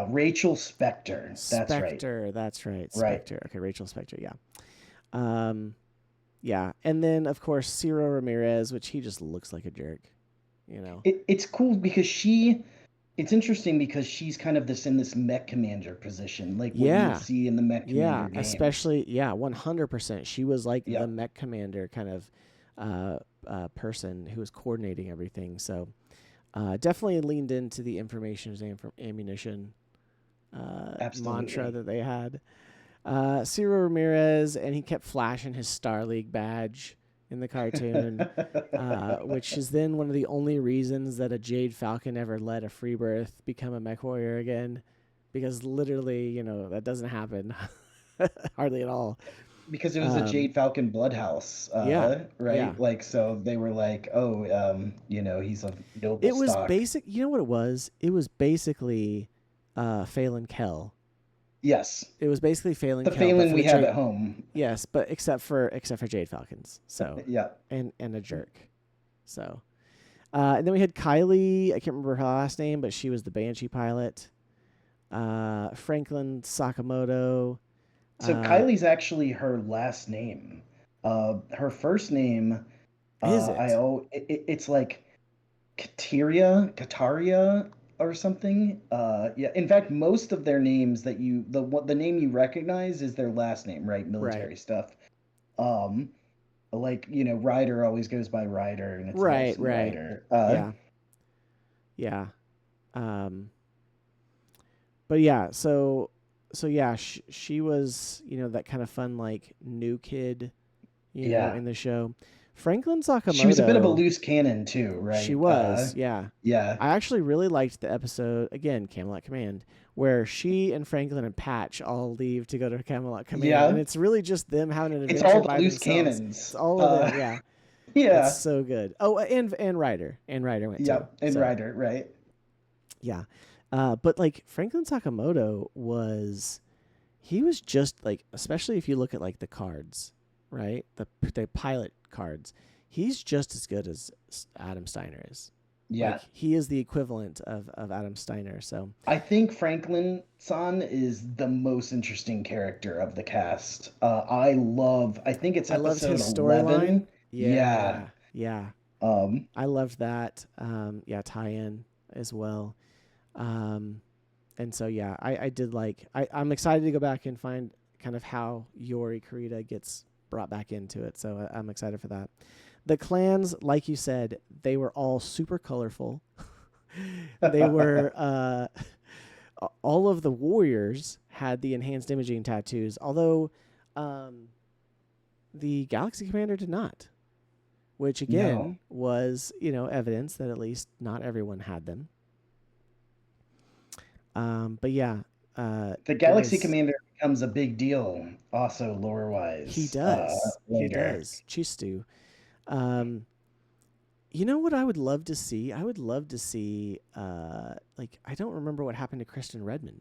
Speaker 2: Rachel Spector. That's right.
Speaker 1: Spectre. That's right.
Speaker 2: Right.
Speaker 1: Spectre. Okay. Rachel Spectre. Yeah. Um. Yeah. And then of course Ciro Ramirez, which he just looks like a jerk. You know.
Speaker 2: It's cool because it's interesting because she's kind of in this mech commander position, like what you would
Speaker 1: Yeah.
Speaker 2: see in the mech
Speaker 1: Yeah.
Speaker 2: commander games.
Speaker 1: Especially. Yeah. 100%. She was like the
Speaker 2: Yeah.
Speaker 1: mech commander kind of uh, person who was coordinating everything. So definitely leaned into the information is from ammunition mantra
Speaker 2: Absolutely.
Speaker 1: that they had. Ciro Ramirez, and he kept flashing his Star League badge in the cartoon, which is then one of the only reasons that a Jade Falcon ever let a free birth become a mech warrior again, because literally, that doesn't happen hardly at all.
Speaker 2: Because it was a
Speaker 1: Um,
Speaker 2: Jade Falcon Bloodhouse,
Speaker 1: yeah, yeah.
Speaker 2: right? Like, so they were like, oh, he's of noble
Speaker 1: It was
Speaker 2: stock.
Speaker 1: basic. You know what it was? It was basically Phelan Kell.
Speaker 2: Yes,
Speaker 1: It was basically Phelan
Speaker 2: the
Speaker 1: Kell, but
Speaker 2: Phelan
Speaker 1: for
Speaker 2: we
Speaker 1: the
Speaker 2: have
Speaker 1: Jade.
Speaker 2: at home.
Speaker 1: Yes, but except for Jade Falcons. So,
Speaker 2: Yeah,
Speaker 1: and a jerk. So, and then we had Kylie. I can't remember her last name, but she was the Banshee pilot. Franklin Sakamoto.
Speaker 2: so Kylie's actually her last name. Her first name,
Speaker 1: Is
Speaker 2: I
Speaker 1: it
Speaker 2: oh, it's like Kataria or something. Yeah. In fact, most of their names the name you recognize is their last name, right?
Speaker 1: right?
Speaker 2: Military stuff. Um, like, Ryder always goes by Ryder, and it's
Speaker 1: Right,
Speaker 2: Nelson
Speaker 1: right.
Speaker 2: Ryder.
Speaker 1: Yeah, yeah. Um, but yeah, so yeah, she was that kind of fun like new kid,
Speaker 2: Yeah.
Speaker 1: in the show. Franklin
Speaker 2: She was a bit of a
Speaker 1: Sakamoto.
Speaker 2: loose cannon too,
Speaker 1: She
Speaker 2: right?
Speaker 1: was, yeah.
Speaker 2: Yeah.
Speaker 1: I actually really liked the episode, again, Camelot Command, where she and Franklin and Patch all leave to go to Camelot Command. And
Speaker 2: Yeah.
Speaker 1: it's really just them having an
Speaker 2: It's
Speaker 1: adventure
Speaker 2: all the
Speaker 1: by
Speaker 2: loose
Speaker 1: themselves. It's
Speaker 2: cannons.
Speaker 1: all of them, yeah. It's
Speaker 2: Yeah.
Speaker 1: so good. Oh, and Ryder. And Ryder went too.
Speaker 2: Yep. And
Speaker 1: So,
Speaker 2: Ryder, right?
Speaker 1: yeah. But like Franklin Sakamoto he was just like, especially if you look at like the cards, right? The pilot cards, he's just as good as Adam Steiner is.
Speaker 2: Yeah.
Speaker 1: Like he is the equivalent of Adam Steiner. So
Speaker 2: I think Franklin San is the most interesting character of the cast. I think it's
Speaker 1: I loved
Speaker 2: episode
Speaker 1: his storyline.
Speaker 2: 11. Yeah.
Speaker 1: Yeah, yeah,
Speaker 2: Um,
Speaker 1: I loved that. Yeah, tie-in as well. Um, and so yeah, I did like. I'm excited to go back and find kind of how Yori Kurita gets brought back into it. So I'm excited for that. The clans, like you said, they were all super colorful. They were all of the warriors had the enhanced imaging tattoos, although um, the Galaxy Commander did not, which again
Speaker 2: no.
Speaker 1: was evidence that at least not everyone had them. But yeah,
Speaker 2: The
Speaker 1: it
Speaker 2: Galaxy
Speaker 1: was.
Speaker 2: Commander becomes a big deal, also lore
Speaker 1: He
Speaker 2: wise,
Speaker 1: does. He
Speaker 2: later.
Speaker 1: does. Chistu. Um, you know what I would love to see? I would love to see. Like I don't remember what happened to Kristen Redmond.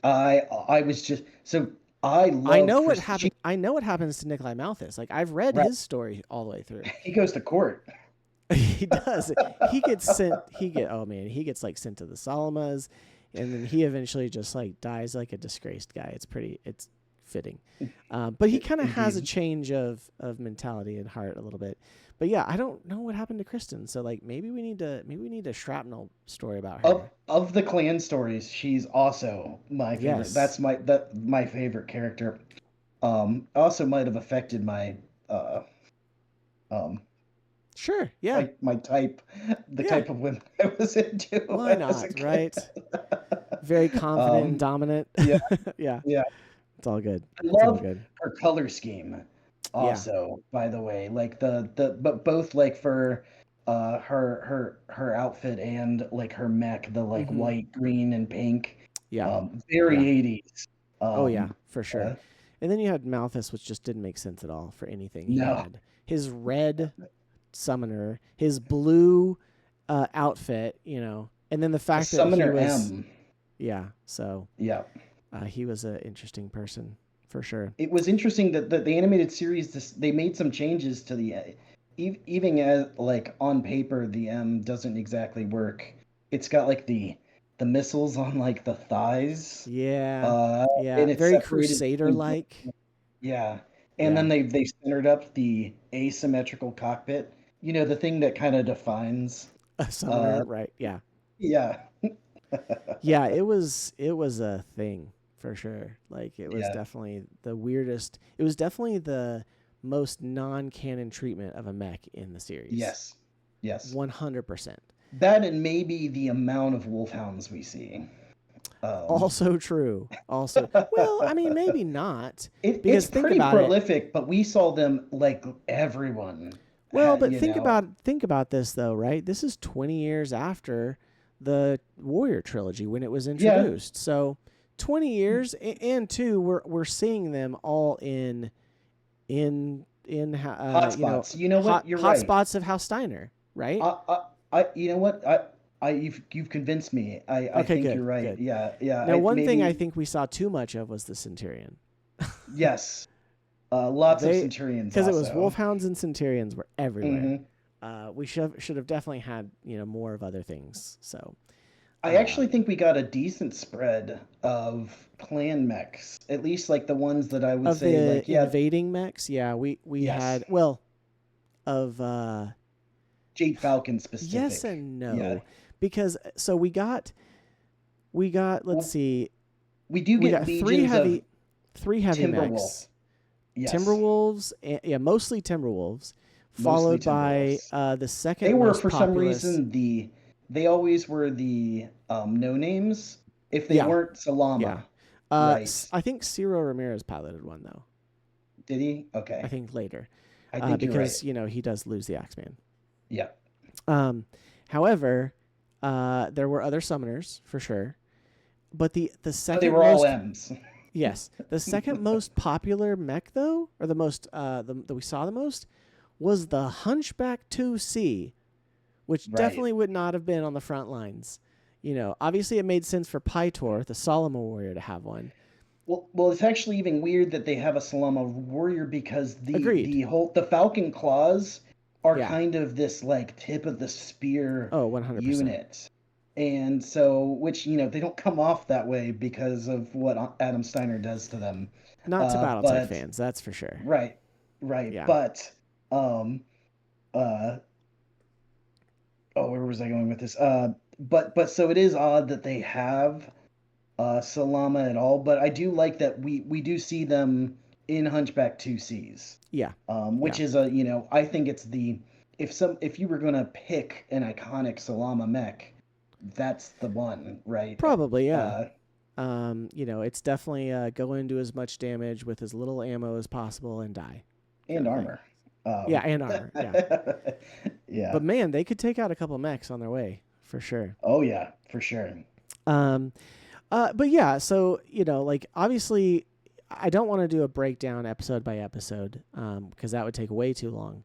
Speaker 2: I was just so I
Speaker 1: I
Speaker 2: love
Speaker 1: know what
Speaker 2: Chris.
Speaker 1: happened. I know what happens to Nikolai Malthus. Like I've read
Speaker 2: Right,
Speaker 1: his story all the way through.
Speaker 2: he goes to court.
Speaker 1: He does. He gets sent. Oh man, he gets like sent to the Salamas, and then he eventually just like dies like a disgraced guy. It's fitting. But he kind of has a
Speaker 2: Indeed.
Speaker 1: change of mentality and heart a little bit. But yeah, I don't know what happened to Kristen. So like maybe we need a shrapnel story about her.
Speaker 2: Of the clan stories, she's also my favorite.
Speaker 1: Yes.
Speaker 2: My favorite character. Also might have affected my uh um
Speaker 1: Sure. Yeah.
Speaker 2: My type, the
Speaker 1: Yeah.
Speaker 2: type of women I was into
Speaker 1: Why
Speaker 2: as a
Speaker 1: not?
Speaker 2: kid.
Speaker 1: Right. Very confident and dominant.
Speaker 2: Yeah,
Speaker 1: Yeah.
Speaker 2: yeah.
Speaker 1: It's all good.
Speaker 2: I
Speaker 1: It's all
Speaker 2: love
Speaker 1: good.
Speaker 2: her color scheme
Speaker 1: Yeah.
Speaker 2: also, by the way. Like but both like for her outfit and like her mech, the like
Speaker 1: Mm-hmm.
Speaker 2: white, green, and pink.
Speaker 1: Yeah.
Speaker 2: Very
Speaker 1: Yeah.
Speaker 2: 80s.
Speaker 1: Oh yeah, for
Speaker 2: Uh,
Speaker 1: sure. And then you had Malthus, which just didn't make sense at all for anything. He
Speaker 2: no,
Speaker 1: had his red summoner, his blue outfit, and then the
Speaker 2: a
Speaker 1: fact that he
Speaker 2: Summoner
Speaker 1: was,
Speaker 2: M.
Speaker 1: yeah. So
Speaker 2: Yeah.
Speaker 1: he was an interesting person for sure.
Speaker 2: It was interesting that the animated series they made some changes to the even as like on paper the M doesn't exactly work. It's got like the missiles on like the thighs,
Speaker 1: Yeah.
Speaker 2: uh,
Speaker 1: Yeah.
Speaker 2: and it's
Speaker 1: Very
Speaker 2: separated
Speaker 1: Crusader
Speaker 2: between
Speaker 1: like.
Speaker 2: yeah, and then
Speaker 1: Yeah.
Speaker 2: they centered up the asymmetrical cockpit. You know, the thing that kind of defines.
Speaker 1: A summoner,
Speaker 2: Uh,
Speaker 1: right? Yeah.
Speaker 2: yeah,
Speaker 1: Yeah, it was a thing for sure. Like it was
Speaker 2: yeah,
Speaker 1: definitely the weirdest. It was definitely the most non-canon treatment of a mech in the series.
Speaker 2: yes, yes.
Speaker 1: 100%.
Speaker 2: That and maybe the amount of wolfhounds we see. Um,
Speaker 1: Also true. Also, well, I mean, maybe not
Speaker 2: it's
Speaker 1: because think
Speaker 2: pretty
Speaker 1: about it.
Speaker 2: prolific, but we saw them like everyone.
Speaker 1: Well, but
Speaker 2: You know,
Speaker 1: think about this though, right? This is 20 years after the Warrior trilogy when it was
Speaker 2: yeah,
Speaker 1: introduced. So, 20 years and two we're seeing them all
Speaker 2: hot spots. You know what? You're
Speaker 1: hot
Speaker 2: right.
Speaker 1: spots of House Steiner, right?
Speaker 2: You know what? You've convinced me. I
Speaker 1: Okay,
Speaker 2: think
Speaker 1: good,
Speaker 2: you're right.
Speaker 1: good.
Speaker 2: Yeah, yeah.
Speaker 1: Now, one thing I
Speaker 2: Maybe
Speaker 1: think we saw too much of was the Centurion.
Speaker 2: yes. Lots of
Speaker 1: They
Speaker 2: Centurions
Speaker 1: because it was
Speaker 2: also.
Speaker 1: Wolfhounds and Centurions were everywhere.
Speaker 2: Hmm.
Speaker 1: We should have definitely had more of other things. So,
Speaker 2: I actually
Speaker 1: um,
Speaker 2: think we got a decent spread of clan mechs. At least like the ones that I would
Speaker 1: of
Speaker 2: say
Speaker 1: the
Speaker 2: like yeah,
Speaker 1: invading mechs, yeah, we
Speaker 2: yes.
Speaker 1: had well of
Speaker 2: Jade Falcon
Speaker 1: yes
Speaker 2: specific.
Speaker 1: and
Speaker 2: Yeah.
Speaker 1: no because so we got let's
Speaker 2: Well,
Speaker 1: see
Speaker 2: we do
Speaker 1: we
Speaker 2: get
Speaker 1: got
Speaker 2: legions of
Speaker 1: three heavy
Speaker 2: Timberwolf.
Speaker 1: mechs.
Speaker 2: Yes.
Speaker 1: Timberwolves, yeah, mostly Timberwolves,
Speaker 2: Mostly
Speaker 1: followed by
Speaker 2: Timberwolves.
Speaker 1: the
Speaker 2: They
Speaker 1: second
Speaker 2: were
Speaker 1: most
Speaker 2: for some
Speaker 1: populous.
Speaker 2: reason they always were the no names if they
Speaker 1: Yeah,
Speaker 2: weren't
Speaker 1: yeah.
Speaker 2: Salama, right?
Speaker 1: I think Ciro Ramirez piloted one though.
Speaker 2: Did he?
Speaker 1: I
Speaker 2: Okay.
Speaker 1: think later,
Speaker 2: I think you're right.
Speaker 1: because he does lose the Axeman.
Speaker 2: Yeah.
Speaker 1: Um, however, there were other summoners for sure, but the
Speaker 2: But they
Speaker 1: second
Speaker 2: were all
Speaker 1: most
Speaker 2: M's.
Speaker 1: yes, the second most popular mech though, or the most that we saw the most was the Hunchback 2C, which
Speaker 2: Right.
Speaker 1: definitely would not have been on the front lines. Obviously it made sense for Pytor, the Solomon warrior, to have one.
Speaker 2: Well, it's actually even weird that they have a Salama warrior because
Speaker 1: Agreed.
Speaker 2: the Falcon claws are
Speaker 1: Yeah.
Speaker 2: kind of this like tip of the spear
Speaker 1: Oh, 100%.
Speaker 2: unit. And so, which, they don't come off that way because of what Adam Steiner does to them.
Speaker 1: Not to BattleTech
Speaker 2: But
Speaker 1: fans, that's for sure.
Speaker 2: right, right.
Speaker 1: Yeah.
Speaker 2: But uh oh, where was I going with this? But so it is odd that they have Salama at all, but I do like that we do see them in Hunchback 2Cs.
Speaker 1: Yeah.
Speaker 2: Which
Speaker 1: Yeah.
Speaker 2: is I think it's the if you were gonna pick an iconic Salama mech, that's the one, right?
Speaker 1: Probably, yeah.
Speaker 2: Uh,
Speaker 1: It's definitely go into as much damage with as little ammo as possible and die, kind
Speaker 2: and
Speaker 1: of thing.
Speaker 2: armor.
Speaker 1: Yeah, and armor. Yeah,
Speaker 2: Yeah.
Speaker 1: but man, they could take out a couple mechs on their way for sure.
Speaker 2: Oh yeah, for sure.
Speaker 1: Um, but yeah, so like obviously, I don't want to do a breakdown episode by episode, because that would take way too long.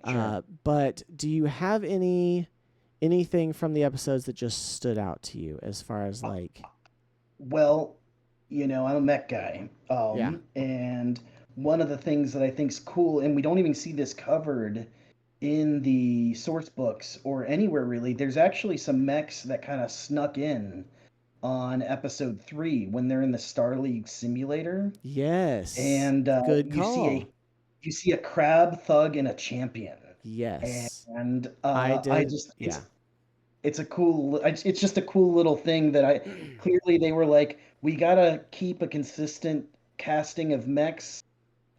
Speaker 2: Sure.
Speaker 1: But do you have anything from the episodes that just stood out to you as far as like,
Speaker 2: Well, I'm a mech guy.
Speaker 1: yeah,
Speaker 2: And one of the things that I think's cool, and we don't even see this covered in the source books or anywhere really, there's actually some mechs that kind of snuck in on episode 3 when they're in the Star League simulator.
Speaker 1: yes,
Speaker 2: And
Speaker 1: good call.
Speaker 2: you see a crab thug and a champion.
Speaker 1: Yes,
Speaker 2: And
Speaker 1: I
Speaker 2: I
Speaker 1: did.
Speaker 2: just
Speaker 1: Yeah.
Speaker 2: it's just a cool little thing that I clearly they were like, we gotta keep a consistent casting of mechs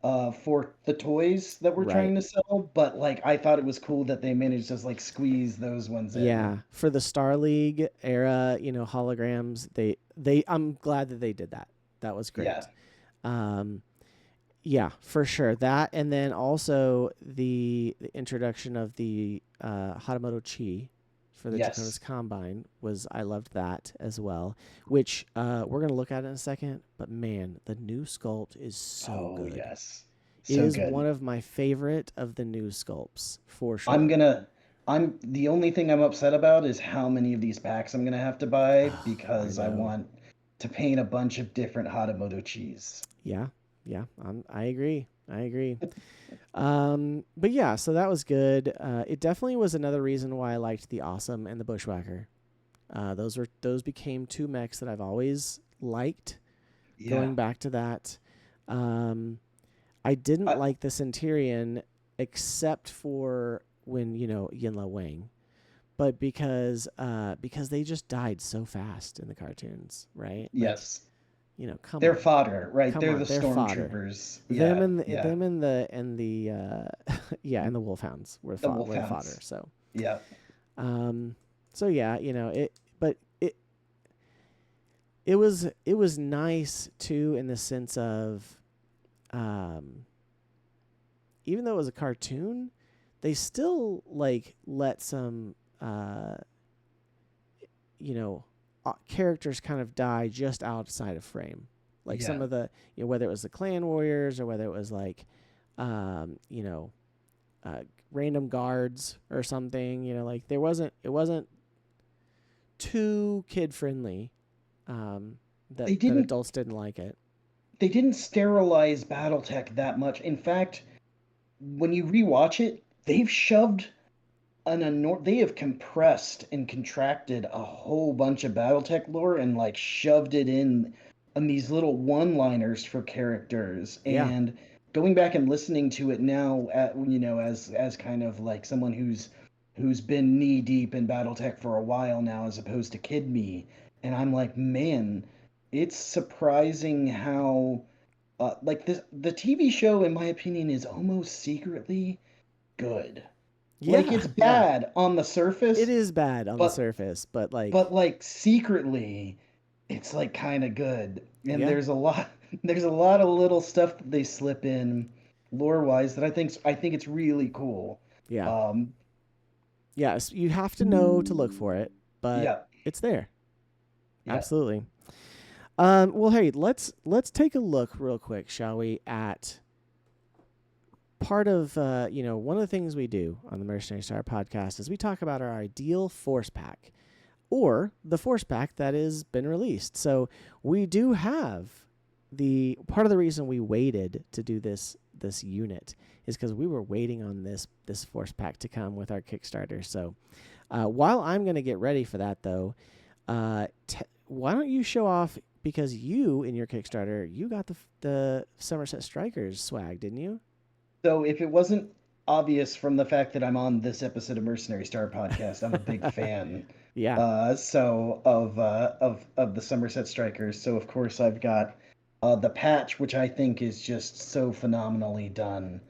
Speaker 2: for the toys that we're
Speaker 1: Right.
Speaker 2: trying to sell, but like I thought it was cool that they managed to like squeeze those ones in.
Speaker 1: Yeah, for the Star League era, holograms, I'm glad that they did that. That was
Speaker 2: Yeah.
Speaker 1: great. Um, yeah, for sure. That, and then also the introduction of the Hatamoto Chi for the Draconis
Speaker 2: Yes.
Speaker 1: Combine I loved that as well, which we're gonna look at in a second. But man, the new sculpt is so
Speaker 2: Oh,
Speaker 1: good.
Speaker 2: yes.
Speaker 1: It
Speaker 2: So
Speaker 1: is
Speaker 2: good.
Speaker 1: one of my favorite of the new sculpts for
Speaker 2: I'm
Speaker 1: sure.
Speaker 2: gonna I'm the only thing I'm upset about is how many of these packs I'm gonna have to buy
Speaker 1: I
Speaker 2: because I
Speaker 1: know.
Speaker 2: want to paint a bunch of different Hatamoto cheese.
Speaker 1: Yeah, yeah, I agree. I agree. But yeah, so that was good. It definitely was another reason why I liked the Awesome and the Bushwhacker. Those became two mechs that I've always liked.
Speaker 2: Yeah.
Speaker 1: Going back to that, um, I didn't
Speaker 2: I,
Speaker 1: like the Centurion except for when Yinla Wang, but because they just died so fast in the cartoons, right? Like
Speaker 2: yes.
Speaker 1: come
Speaker 2: They're
Speaker 1: on,
Speaker 2: fodder, right?
Speaker 1: come
Speaker 2: They're
Speaker 1: on,
Speaker 2: the
Speaker 1: they're fodder.
Speaker 2: stormtroopers.
Speaker 1: Them
Speaker 2: Yeah,
Speaker 1: and
Speaker 2: yeah.
Speaker 1: yeah, and the wolfhounds
Speaker 2: The
Speaker 1: were the fodder.
Speaker 2: wolfhounds.
Speaker 1: So
Speaker 2: Yeah.
Speaker 1: um so yeah, but it was nice too in the sense of um even though it was a cartoon, they still like let some you know characters kind of die just outside of frame. Like some
Speaker 2: Yeah.
Speaker 1: of the whether it was the clan warriors or whether it was like um you know uh, random guards or something. Like it wasn't too kid friendly. That
Speaker 2: They didn't
Speaker 1: adults didn't like it.
Speaker 2: they didn't sterilize BattleTech that much. In fact, when you rewatch it, they have compressed and contracted a whole bunch of BattleTech lore and like shoved it in these little one-liners for characters.
Speaker 1: Yeah,
Speaker 2: And going back and listening to it now, as kind of like someone who's been knee deep in BattleTech for a while now, as opposed to kid me, and I'm like, man, it's surprising how like the TV show, in my opinion, is almost secretly good. Like
Speaker 1: yeah,
Speaker 2: it's
Speaker 1: yeah.
Speaker 2: bad on the
Speaker 1: It
Speaker 2: surface,
Speaker 1: is bad on the
Speaker 2: but
Speaker 1: surface, but
Speaker 2: but
Speaker 1: like,
Speaker 2: like secretly, it's like kind of good. And
Speaker 1: yeah,
Speaker 2: there's a lot of little stuff that they slip in lore wise that I think it's really cool.
Speaker 1: yeah,
Speaker 2: Um,
Speaker 1: yeah. You have to know to look for it, but
Speaker 2: yeah,
Speaker 1: it's there.
Speaker 2: yeah.
Speaker 1: Absolutely. Well, hey, let's take a look real quick, shall we, at part of one of the things we do on the Mercenary Star podcast is we talk about our ideal force pack or the force pack that has been released. So we do have the part of the reason we waited to do this unit is because we were waiting on this force pack to come with our Kickstarter. So while I'm going to get ready for that, though, why don't you show off, because you in your Kickstarter you got the Somerset Strikers swag, didn't you?
Speaker 2: So if it wasn't obvious from the fact that I'm on this episode of Mercenary Star podcast, I'm a big fan.
Speaker 1: Yeah,
Speaker 2: So of the Somerset Strikers. So of course I've got the patch, which I think is just so phenomenally done.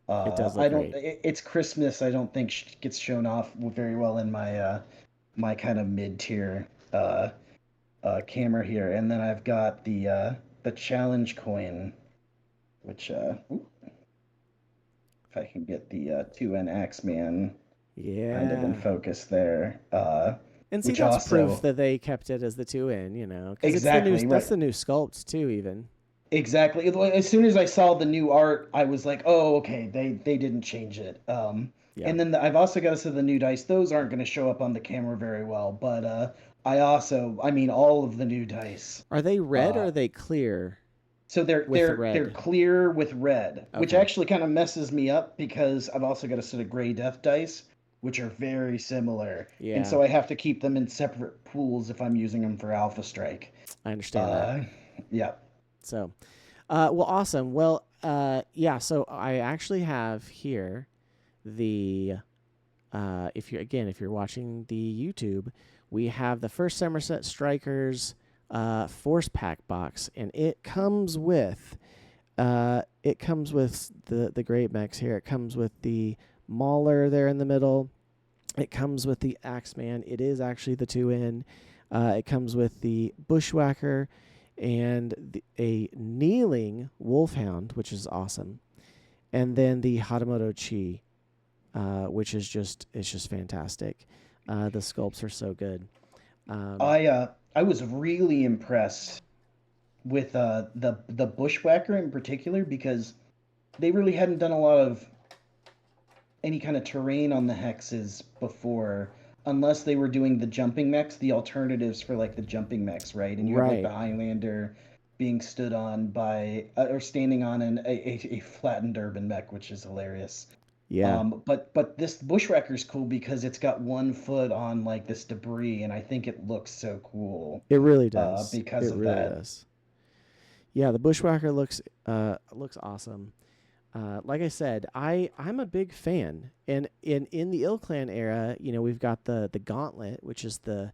Speaker 1: it does look
Speaker 2: I don't.
Speaker 1: great.
Speaker 2: It's Christmas. I don't think gets shown off very well in my kind of mid tier camera here. And then I've got the challenge coin, which if I can get the 2N Axeman kind of in
Speaker 1: Yeah.
Speaker 2: focus there.
Speaker 1: And see,
Speaker 2: Which
Speaker 1: that's proof
Speaker 2: also
Speaker 1: that they kept it as the two in, because
Speaker 2: exactly
Speaker 1: that's
Speaker 2: right.
Speaker 1: the new sculpt too, even.
Speaker 2: Exactly. As soon as I saw the new art, I was like, "Oh, okay. They didn't change it."
Speaker 1: Yeah.
Speaker 2: And then I've also got to say the new dice. Those aren't going to show up on the camera very well, but I mean, all of the new dice.
Speaker 1: Are they red or
Speaker 2: Uh,
Speaker 1: are they clear
Speaker 2: so they're
Speaker 1: with the
Speaker 2: they're
Speaker 1: red?
Speaker 2: clear with red, which
Speaker 1: Okay.
Speaker 2: actually kind of messes me up because I've also got a set of gray death dice, which are very similar, and
Speaker 1: Yeah,
Speaker 2: so I have to keep them in separate pools if I'm using them for Alpha Strike.
Speaker 1: I understand that.
Speaker 2: Uh, yeah.
Speaker 1: So, well, awesome. Well, yeah. So I actually have here the if you're watching the YouTube, we have the first Somerset Strikers force pack box, and it comes with it comes with the great mechs here. It comes with the Mauler there in the middle. It comes with the Axeman. It is actually the 2-in. It comes with the Bushwhacker and a kneeling Wolfhound, which is awesome. And then the Hatamoto Chi, which is just fantastic. The sculpts are so good.
Speaker 2: I was really impressed with the Bushwhacker in particular because they really hadn't done a lot of any kind of terrain on the hexes before, unless they were doing the jumping mechs, the alternatives for like the jumping mechs, right? And you have like the
Speaker 1: Right.
Speaker 2: Highlander being stood on by or standing on a flattened urban mech, which is hilarious.
Speaker 1: Yeah.
Speaker 2: But this Bushwhacker's cool because it's got one foot on like this debris, and I think it looks so cool
Speaker 1: It really does.
Speaker 2: because
Speaker 1: It
Speaker 2: of
Speaker 1: really
Speaker 2: that.
Speaker 1: does. Yeah, the Bushwhacker looks awesome. Like I said, I'm a big fan, and in the Ill Clan era, we've got the Gauntlet, which is the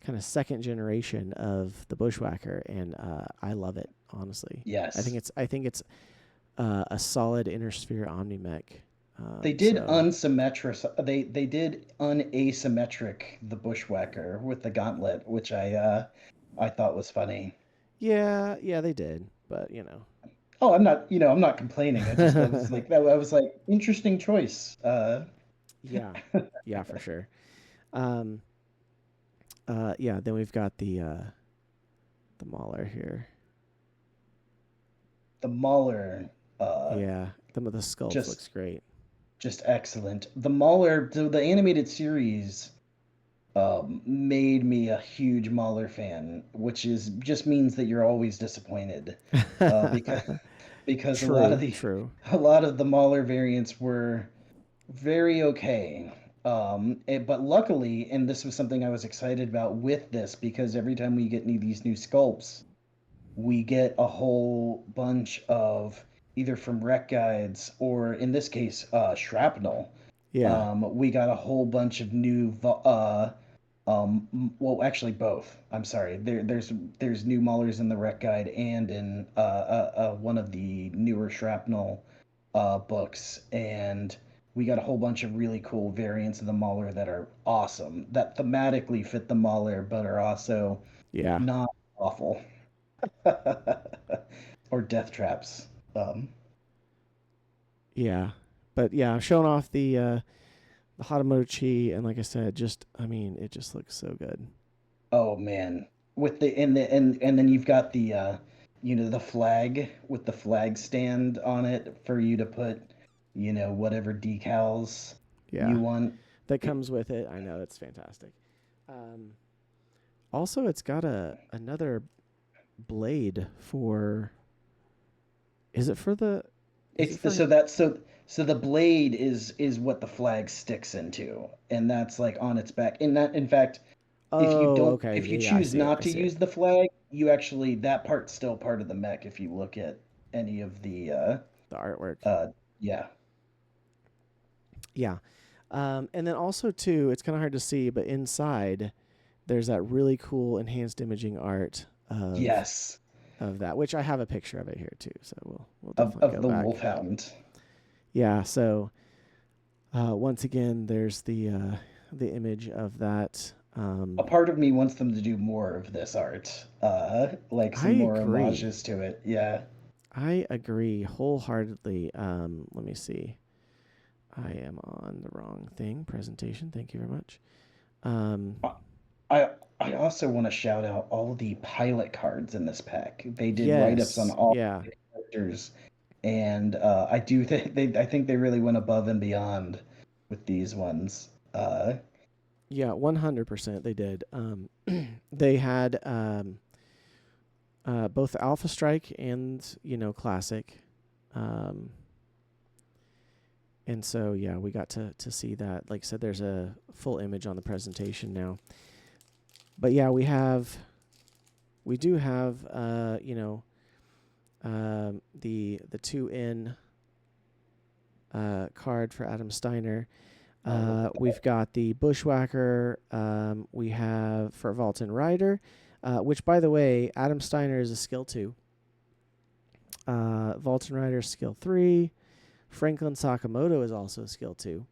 Speaker 1: kind of second generation of the Bushwhacker, and I love it honestly.
Speaker 2: Yes.
Speaker 1: I think it's a solid inner sphere omni-mech.
Speaker 2: They did
Speaker 1: So
Speaker 2: unsymmetric. They did unasymmetric the Bushwhacker with the gauntlet, which I thought was funny.
Speaker 1: yeah, they did, but
Speaker 2: Oh, I'm not complaining. I was like I was like interesting choice.
Speaker 1: yeah, yeah, for sure. Um, yeah, then we've got the Mauler here.
Speaker 2: The Mauler,
Speaker 1: Yeah, the sculpt
Speaker 2: just
Speaker 1: looks great.
Speaker 2: just excellent. The Mauler, so the animated series, made me a huge Mauler fan, which is just means that you're always disappointed, because because
Speaker 1: True, true.
Speaker 2: a lot of the Mauler variants were very okay. But luckily, and this was something I was excited about with this, because every time we get any of these new sculpts, we get a whole bunch of either from rec guides or in this case, shrapnel.
Speaker 1: Yeah,
Speaker 2: We got a whole bunch of new well, actually, both. I'm sorry. There's new Maulers in the Rec Guide and in one of the newer Shrapnel books, and we got a whole bunch of really cool variants of the Mauler that are awesome. That thematically fit the Mauler, but are also
Speaker 1: yeah,
Speaker 2: not awful or death traps. Um,
Speaker 1: yeah. But yeah, showing off the Hatamochi, and like I said, it just looks so good.
Speaker 2: oh man, with and then you've got the the flag with the flag stand on it for you to put whatever decals you
Speaker 1: Yeah,
Speaker 2: want.
Speaker 1: that comes with it. I know it's fantastic. Um, Also, it's got another blade for. Is it for the? Is
Speaker 2: It's
Speaker 1: it
Speaker 2: the
Speaker 1: for?
Speaker 2: so the blade is what the flag sticks into, and that's like on its back. In that, in fact,
Speaker 1: Oh, okay.
Speaker 2: if you
Speaker 1: Yeah, I
Speaker 2: choose
Speaker 1: see it.
Speaker 2: not
Speaker 1: I
Speaker 2: to
Speaker 1: see it.
Speaker 2: use the flag, you actually that part's still part of the mech if you look at any of the
Speaker 1: The artwork.
Speaker 2: uh yeah.
Speaker 1: Yeah. And then also too, it's kind of hard to see, but inside there's that really cool enhanced imaging art
Speaker 2: Yes.
Speaker 1: of that, which I have a picture of it here too. So we'll
Speaker 2: of
Speaker 1: definitely
Speaker 2: of
Speaker 1: go
Speaker 2: the
Speaker 1: back.
Speaker 2: Wolfhound.
Speaker 1: Yeah. So once again, there's the image of that.
Speaker 2: A part of me wants them to do more of this art, like
Speaker 1: I
Speaker 2: some more
Speaker 1: agree.
Speaker 2: homages to it. Yeah,
Speaker 1: I agree wholeheartedly. Let me see. I am on the wrong thing. Presentation. Thank you very much. Um,
Speaker 2: I I also want to shout out all the pilot cards in this pack. They did write-ups on
Speaker 1: yes.
Speaker 2: all
Speaker 1: Yeah.
Speaker 2: the characters, and I think they really went above and beyond with these ones.
Speaker 1: Yeah. 100%. They did. They had both Alpha Strike and Classic. Um, and so yeah, we got to see that. Like I said, there's a full image on the presentation now. But yeah, we do have the 2-in card for Adam Steiner. We've got the Bushwhacker. We have for Valton Rider, which by the way, Adam Steiner is a skill 2. Vulcan Rider skill 3. Franklin Sakamoto is also skill 2.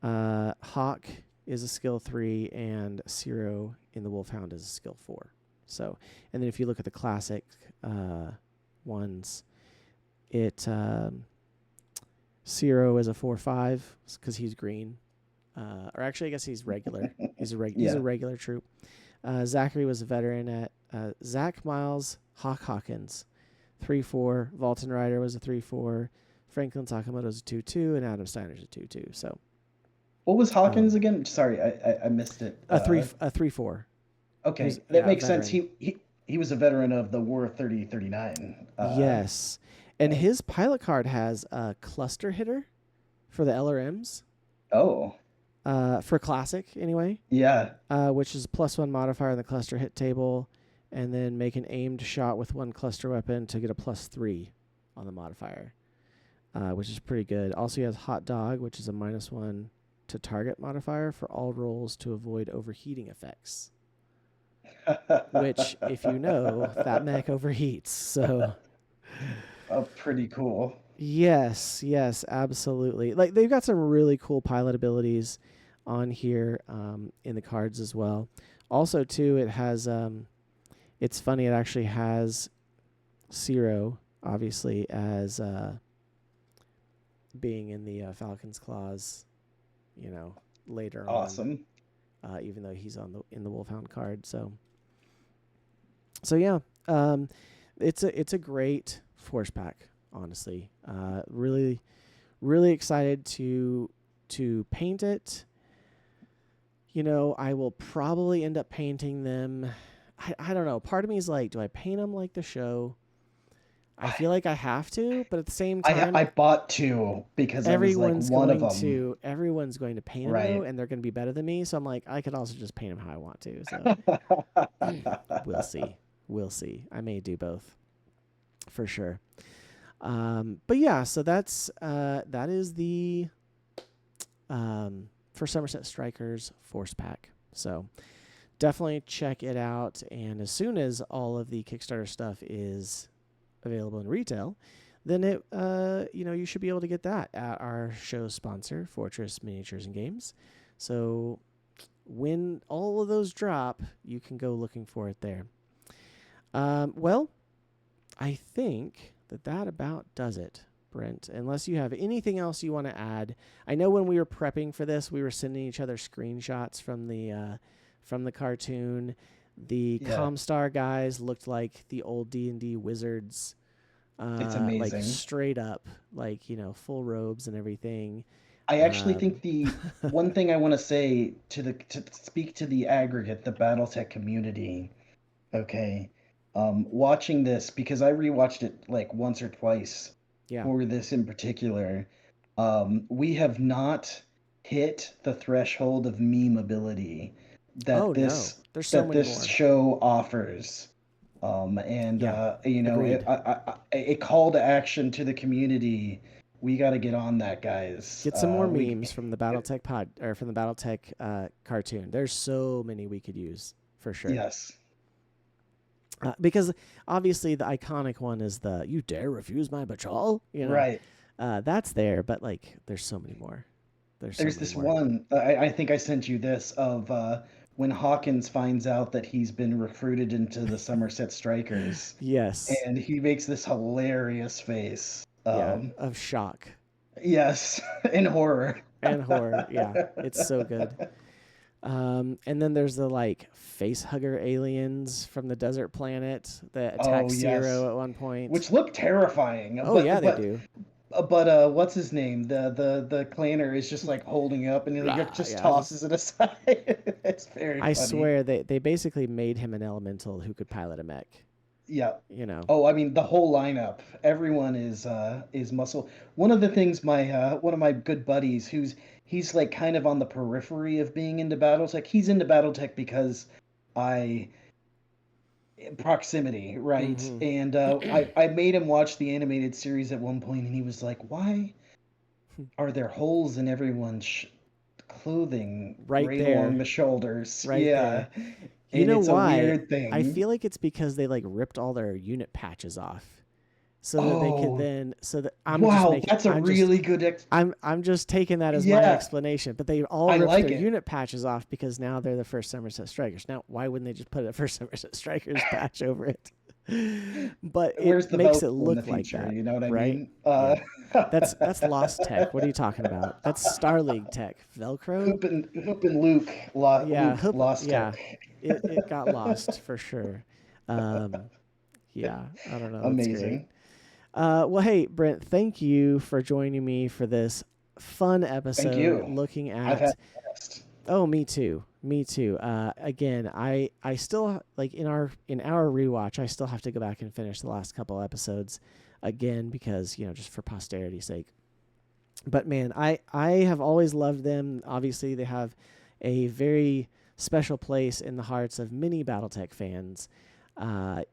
Speaker 1: Hawk is a skill 3, and Zero in the Wolfhound is a skill 4. So, and then if you look at the classic ones, Zero is a 4/5 because he's green. Or actually, I guess he's regular. He's a regular troop. Zachary was a veteran at Zach Miles Hawkins, 3/4. Vulcan Rider was a 3/4. Franklin Sakamoto is a 2/2, and Adam Steiner's a 2/2. So,
Speaker 2: what was Hawkins again? Sorry, I missed it.
Speaker 1: A 3/4.
Speaker 2: Okay, that makes sense. He was a veteran of the War of 3039.
Speaker 1: Yes, and his pilot card has a cluster hitter for the LRMs.
Speaker 2: Oh.
Speaker 1: For classic anyway.
Speaker 2: Yeah.
Speaker 1: Which is +1 modifier in the cluster hit table, and then make an aimed shot with 1 cluster weapon to get a +3 on the modifier, which is pretty good. Also, he has Hot Dog, which is a -1 to target modifier for all rolls to avoid overheating effects. Which, if you know, that mech overheats. So.
Speaker 2: Pretty cool.
Speaker 1: Yes, absolutely. Like, they've got some really cool pilot abilities on here in the cards as well. Also, too, it has, it's funny, it actually has Zero, obviously, as being in the Falcon's Claws, later
Speaker 2: on.
Speaker 1: Even though he's in the Wolfhound card. So yeah, it's a great force pack. Honestly, really, really excited to paint it. I will probably end up painting them. I don't know. Part of me is like, do I paint them like the show? I feel like I have to, but at the same time,
Speaker 2: I bought 2 because everyone's one of them.
Speaker 1: Everyone's going to paint them, though, and they're going to be better than me. So I'm like, I could also just paint them how I want to. So we'll see. I may do both for sure. But yeah, so that is the for Somerset Strikers Force Pack. So definitely check it out. And as soon as all of the Kickstarter stuff is available in retail, then it you should be able to get that at our show sponsor, Fortress Miniatures and Games. So when all of those drop, you can go looking for it there. Well, I think that about does it, Brent, unless you have anything else you want to add. I know when we were prepping for this, we were sending each other screenshots from the cartoon. The Comstar guys looked like the old D&D wizards.
Speaker 2: It's amazing.
Speaker 1: Like straight up, full robes and everything.
Speaker 2: I actually think the one thing I want to say to speak to the aggregate, the BattleTech community, okay, watching this, because I rewatched it like once or twice for this in particular, we have not hit the threshold of meme ability that this show offers. A call to action to the community. We got to get on that, guys.
Speaker 1: Get some more memes from the BattleTech from the BattleTech cartoon. There's so many we could use for sure.
Speaker 2: Yes.
Speaker 1: Because obviously the iconic one is the "You dare refuse my patrol,"
Speaker 2: Right.
Speaker 1: That's there, but there's so many more.
Speaker 2: There's this one. I think I sent you this of when Hawkins finds out that he's been recruited into the Somerset Strikers.
Speaker 1: Yes.
Speaker 2: And he makes this hilarious face.
Speaker 1: Of shock.
Speaker 2: Yes, and horror.
Speaker 1: Yeah. It's so good. And then there's the face hugger aliens from the desert planet that attack Zero at one point,
Speaker 2: which look terrifying.
Speaker 1: They do.
Speaker 2: But what's his name? The clanner is just holding up and he just tosses it aside. It's very funny.
Speaker 1: I swear they basically made him an elemental who could pilot a mech.
Speaker 2: Yeah. Oh, I mean the whole lineup. Everyone is muscle. One of the things one of my good buddies he's kind of on the periphery of being into BattleTech. He's into BattleTech because proximity, right? Mm-hmm. And I made him watch the animated series at one point, and he was like, "Why are there holes in everyone's clothing right along the shoulders?"
Speaker 1: Right there.
Speaker 2: And it's why? A weird thing.
Speaker 1: I feel like it's because they ripped all their unit patches off. so that they could
Speaker 2: Oh,
Speaker 1: then, so that I'm just
Speaker 2: wow,
Speaker 1: making,
Speaker 2: that's a really good
Speaker 1: I'm just taking that as my
Speaker 2: yeah,
Speaker 1: explanation, but they all
Speaker 2: I
Speaker 1: ripped
Speaker 2: like
Speaker 1: their
Speaker 2: it.
Speaker 1: unit patches off because now they're the first Somerset Strikers. Now, why wouldn't they just put a first Somerset Strikers patch over it? But it
Speaker 2: Where's the
Speaker 1: makes it
Speaker 2: Velcro in the
Speaker 1: look like
Speaker 2: future?
Speaker 1: that,
Speaker 2: You know what I
Speaker 1: right?
Speaker 2: mean?
Speaker 1: Yeah. That's lost tech. What are you talking about? That's Star League tech. Velcro?
Speaker 2: Hoop and
Speaker 1: Yeah,
Speaker 2: Luke
Speaker 1: hoop,
Speaker 2: lost tech.
Speaker 1: yeah. It got lost for sure. Um, yeah, I don't know. That's great.
Speaker 2: Amazing.
Speaker 1: Well, hey, Brent, thank you for joining me for this fun
Speaker 2: Thank
Speaker 1: episode
Speaker 2: you.
Speaker 1: looking
Speaker 2: I've had
Speaker 1: at.
Speaker 2: the best.
Speaker 1: Oh, me too. Me too. Again, I still like in our rewatch, I still have to go back and finish the last couple episodes again because just for posterity's sake. But man, I have always loved them. Obviously, they have a very special place in the hearts of many BattleTech fans.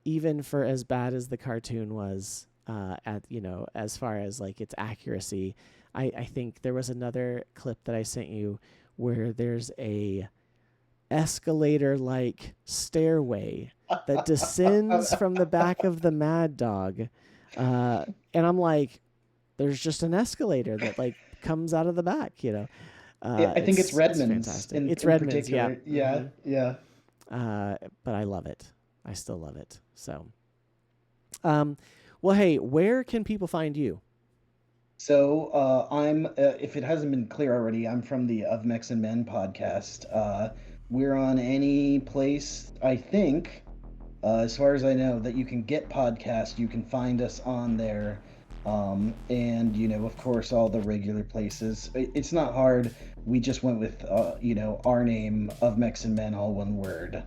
Speaker 1: Even for as bad as the cartoon was, as far as like its accuracy, I think there was another clip that I sent you where there's a escalator like stairway that descends from the back of the Mad Dog, and I'm like, there's just an escalator that like comes out of the back.
Speaker 2: I think it's
Speaker 1: It's
Speaker 2: Redmond's
Speaker 1: fantastic. It's
Speaker 2: in
Speaker 1: Redmond's, yeah.
Speaker 2: particular. Yeah, yeah.
Speaker 1: But I love it. I still love it. So, well, hey, where can people find you?
Speaker 2: So I'm, if it hasn't been clear already, I'm from the Of Mechs and Men podcast. We're on any place, I think, as far as I know, that you can get podcasts. You can find us on there. And, of course, all the regular places. It's not hard. We just went with, our name, Of Mechs and Men, all one word.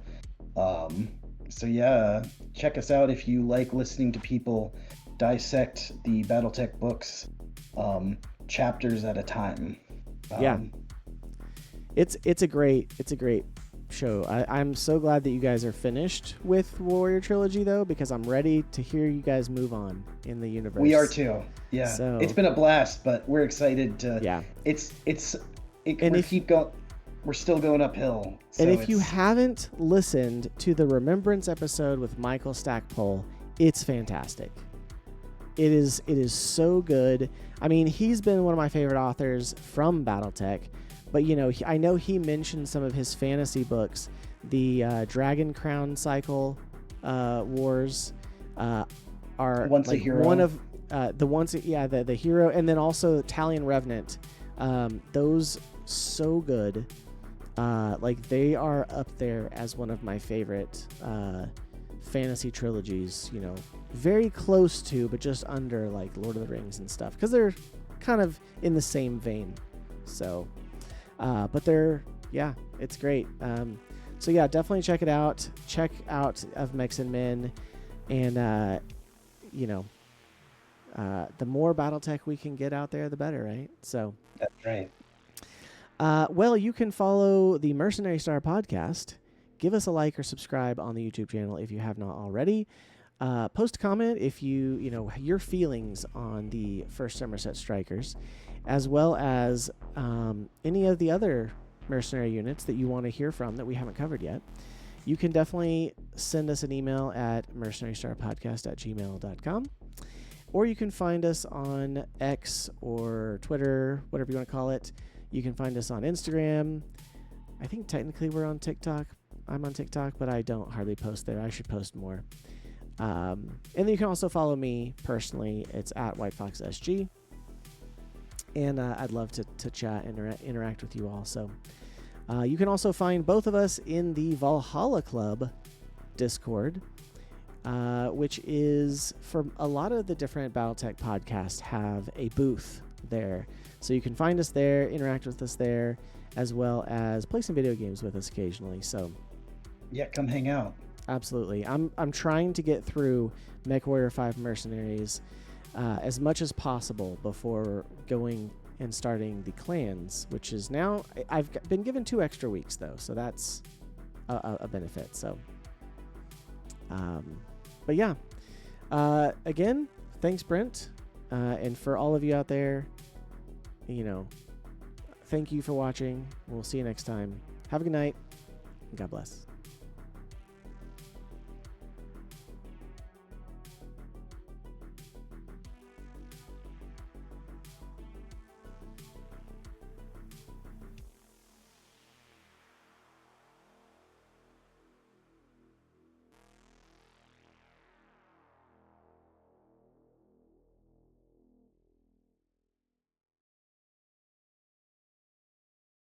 Speaker 2: So, yeah, check us out if you like listening to people dissect the BattleTech books chapters at a time.
Speaker 1: Yeah. It's a great show. I'm so glad that you guys are finished with Warrior Trilogy though, because I'm ready to hear you guys move on in the universe.
Speaker 2: We are too. Yeah.
Speaker 1: So,
Speaker 2: it's been a blast, but we're excited to.
Speaker 1: Yeah.
Speaker 2: We're still going uphill. So
Speaker 1: and if you haven't listened to the Remembrance episode with Michael Stackpole, it's fantastic. It is so good. I mean, he's been one of my favorite authors from BattleTech, but I know he mentioned some of his fantasy books, the Dragon Crown Cycle Wars are
Speaker 2: Once a Hero.
Speaker 1: One of the hero, and then also Talion Revenant. Those so good. They are up there as one of my favorite fantasy trilogies, very close to, but just under like Lord of the Rings and stuff, because they're kind of in the same vein. So, but it's great. So yeah, definitely check it out. Check out Of Mechs and Men, and the more BattleTech we can get out there, the better, right? So
Speaker 2: That's right.
Speaker 1: Well, you can follow the Mercenary Star podcast. Give us a like or subscribe on the YouTube channel if you have not already. Post a comment if your feelings on the first Somerset Strikers, as well as any of the other mercenary units that you want to hear from that we haven't covered yet. You can definitely send us an email at mercenarystarpodcast@gmail.com, or you can find us on X or Twitter, whatever you want to call it. You can find us on Instagram. I think technically we're on TikTok. I'm on TikTok, but I don't hardly post there. I should post more. And then you can also follow me personally. It's at WhiteFoxSG. And I'd love to chat and interact with you all. So you can also find both of us in the Valhalla Club Discord, which is for a lot of the different BattleTech podcasts have a booth there. So you can find us there, interact with us there, as well as play some video games with us occasionally. So
Speaker 2: yeah, come hang out.
Speaker 1: Absolutely. I'm trying to get through MechWarrior 5 Mercenaries as much as possible before going and starting the clans, which is now, I've been given 2 extra weeks though, so that's a benefit. So, but yeah, again, thanks Brent, and for all of you out there, thank you for watching. We'll see you next time. Have a good night. God bless.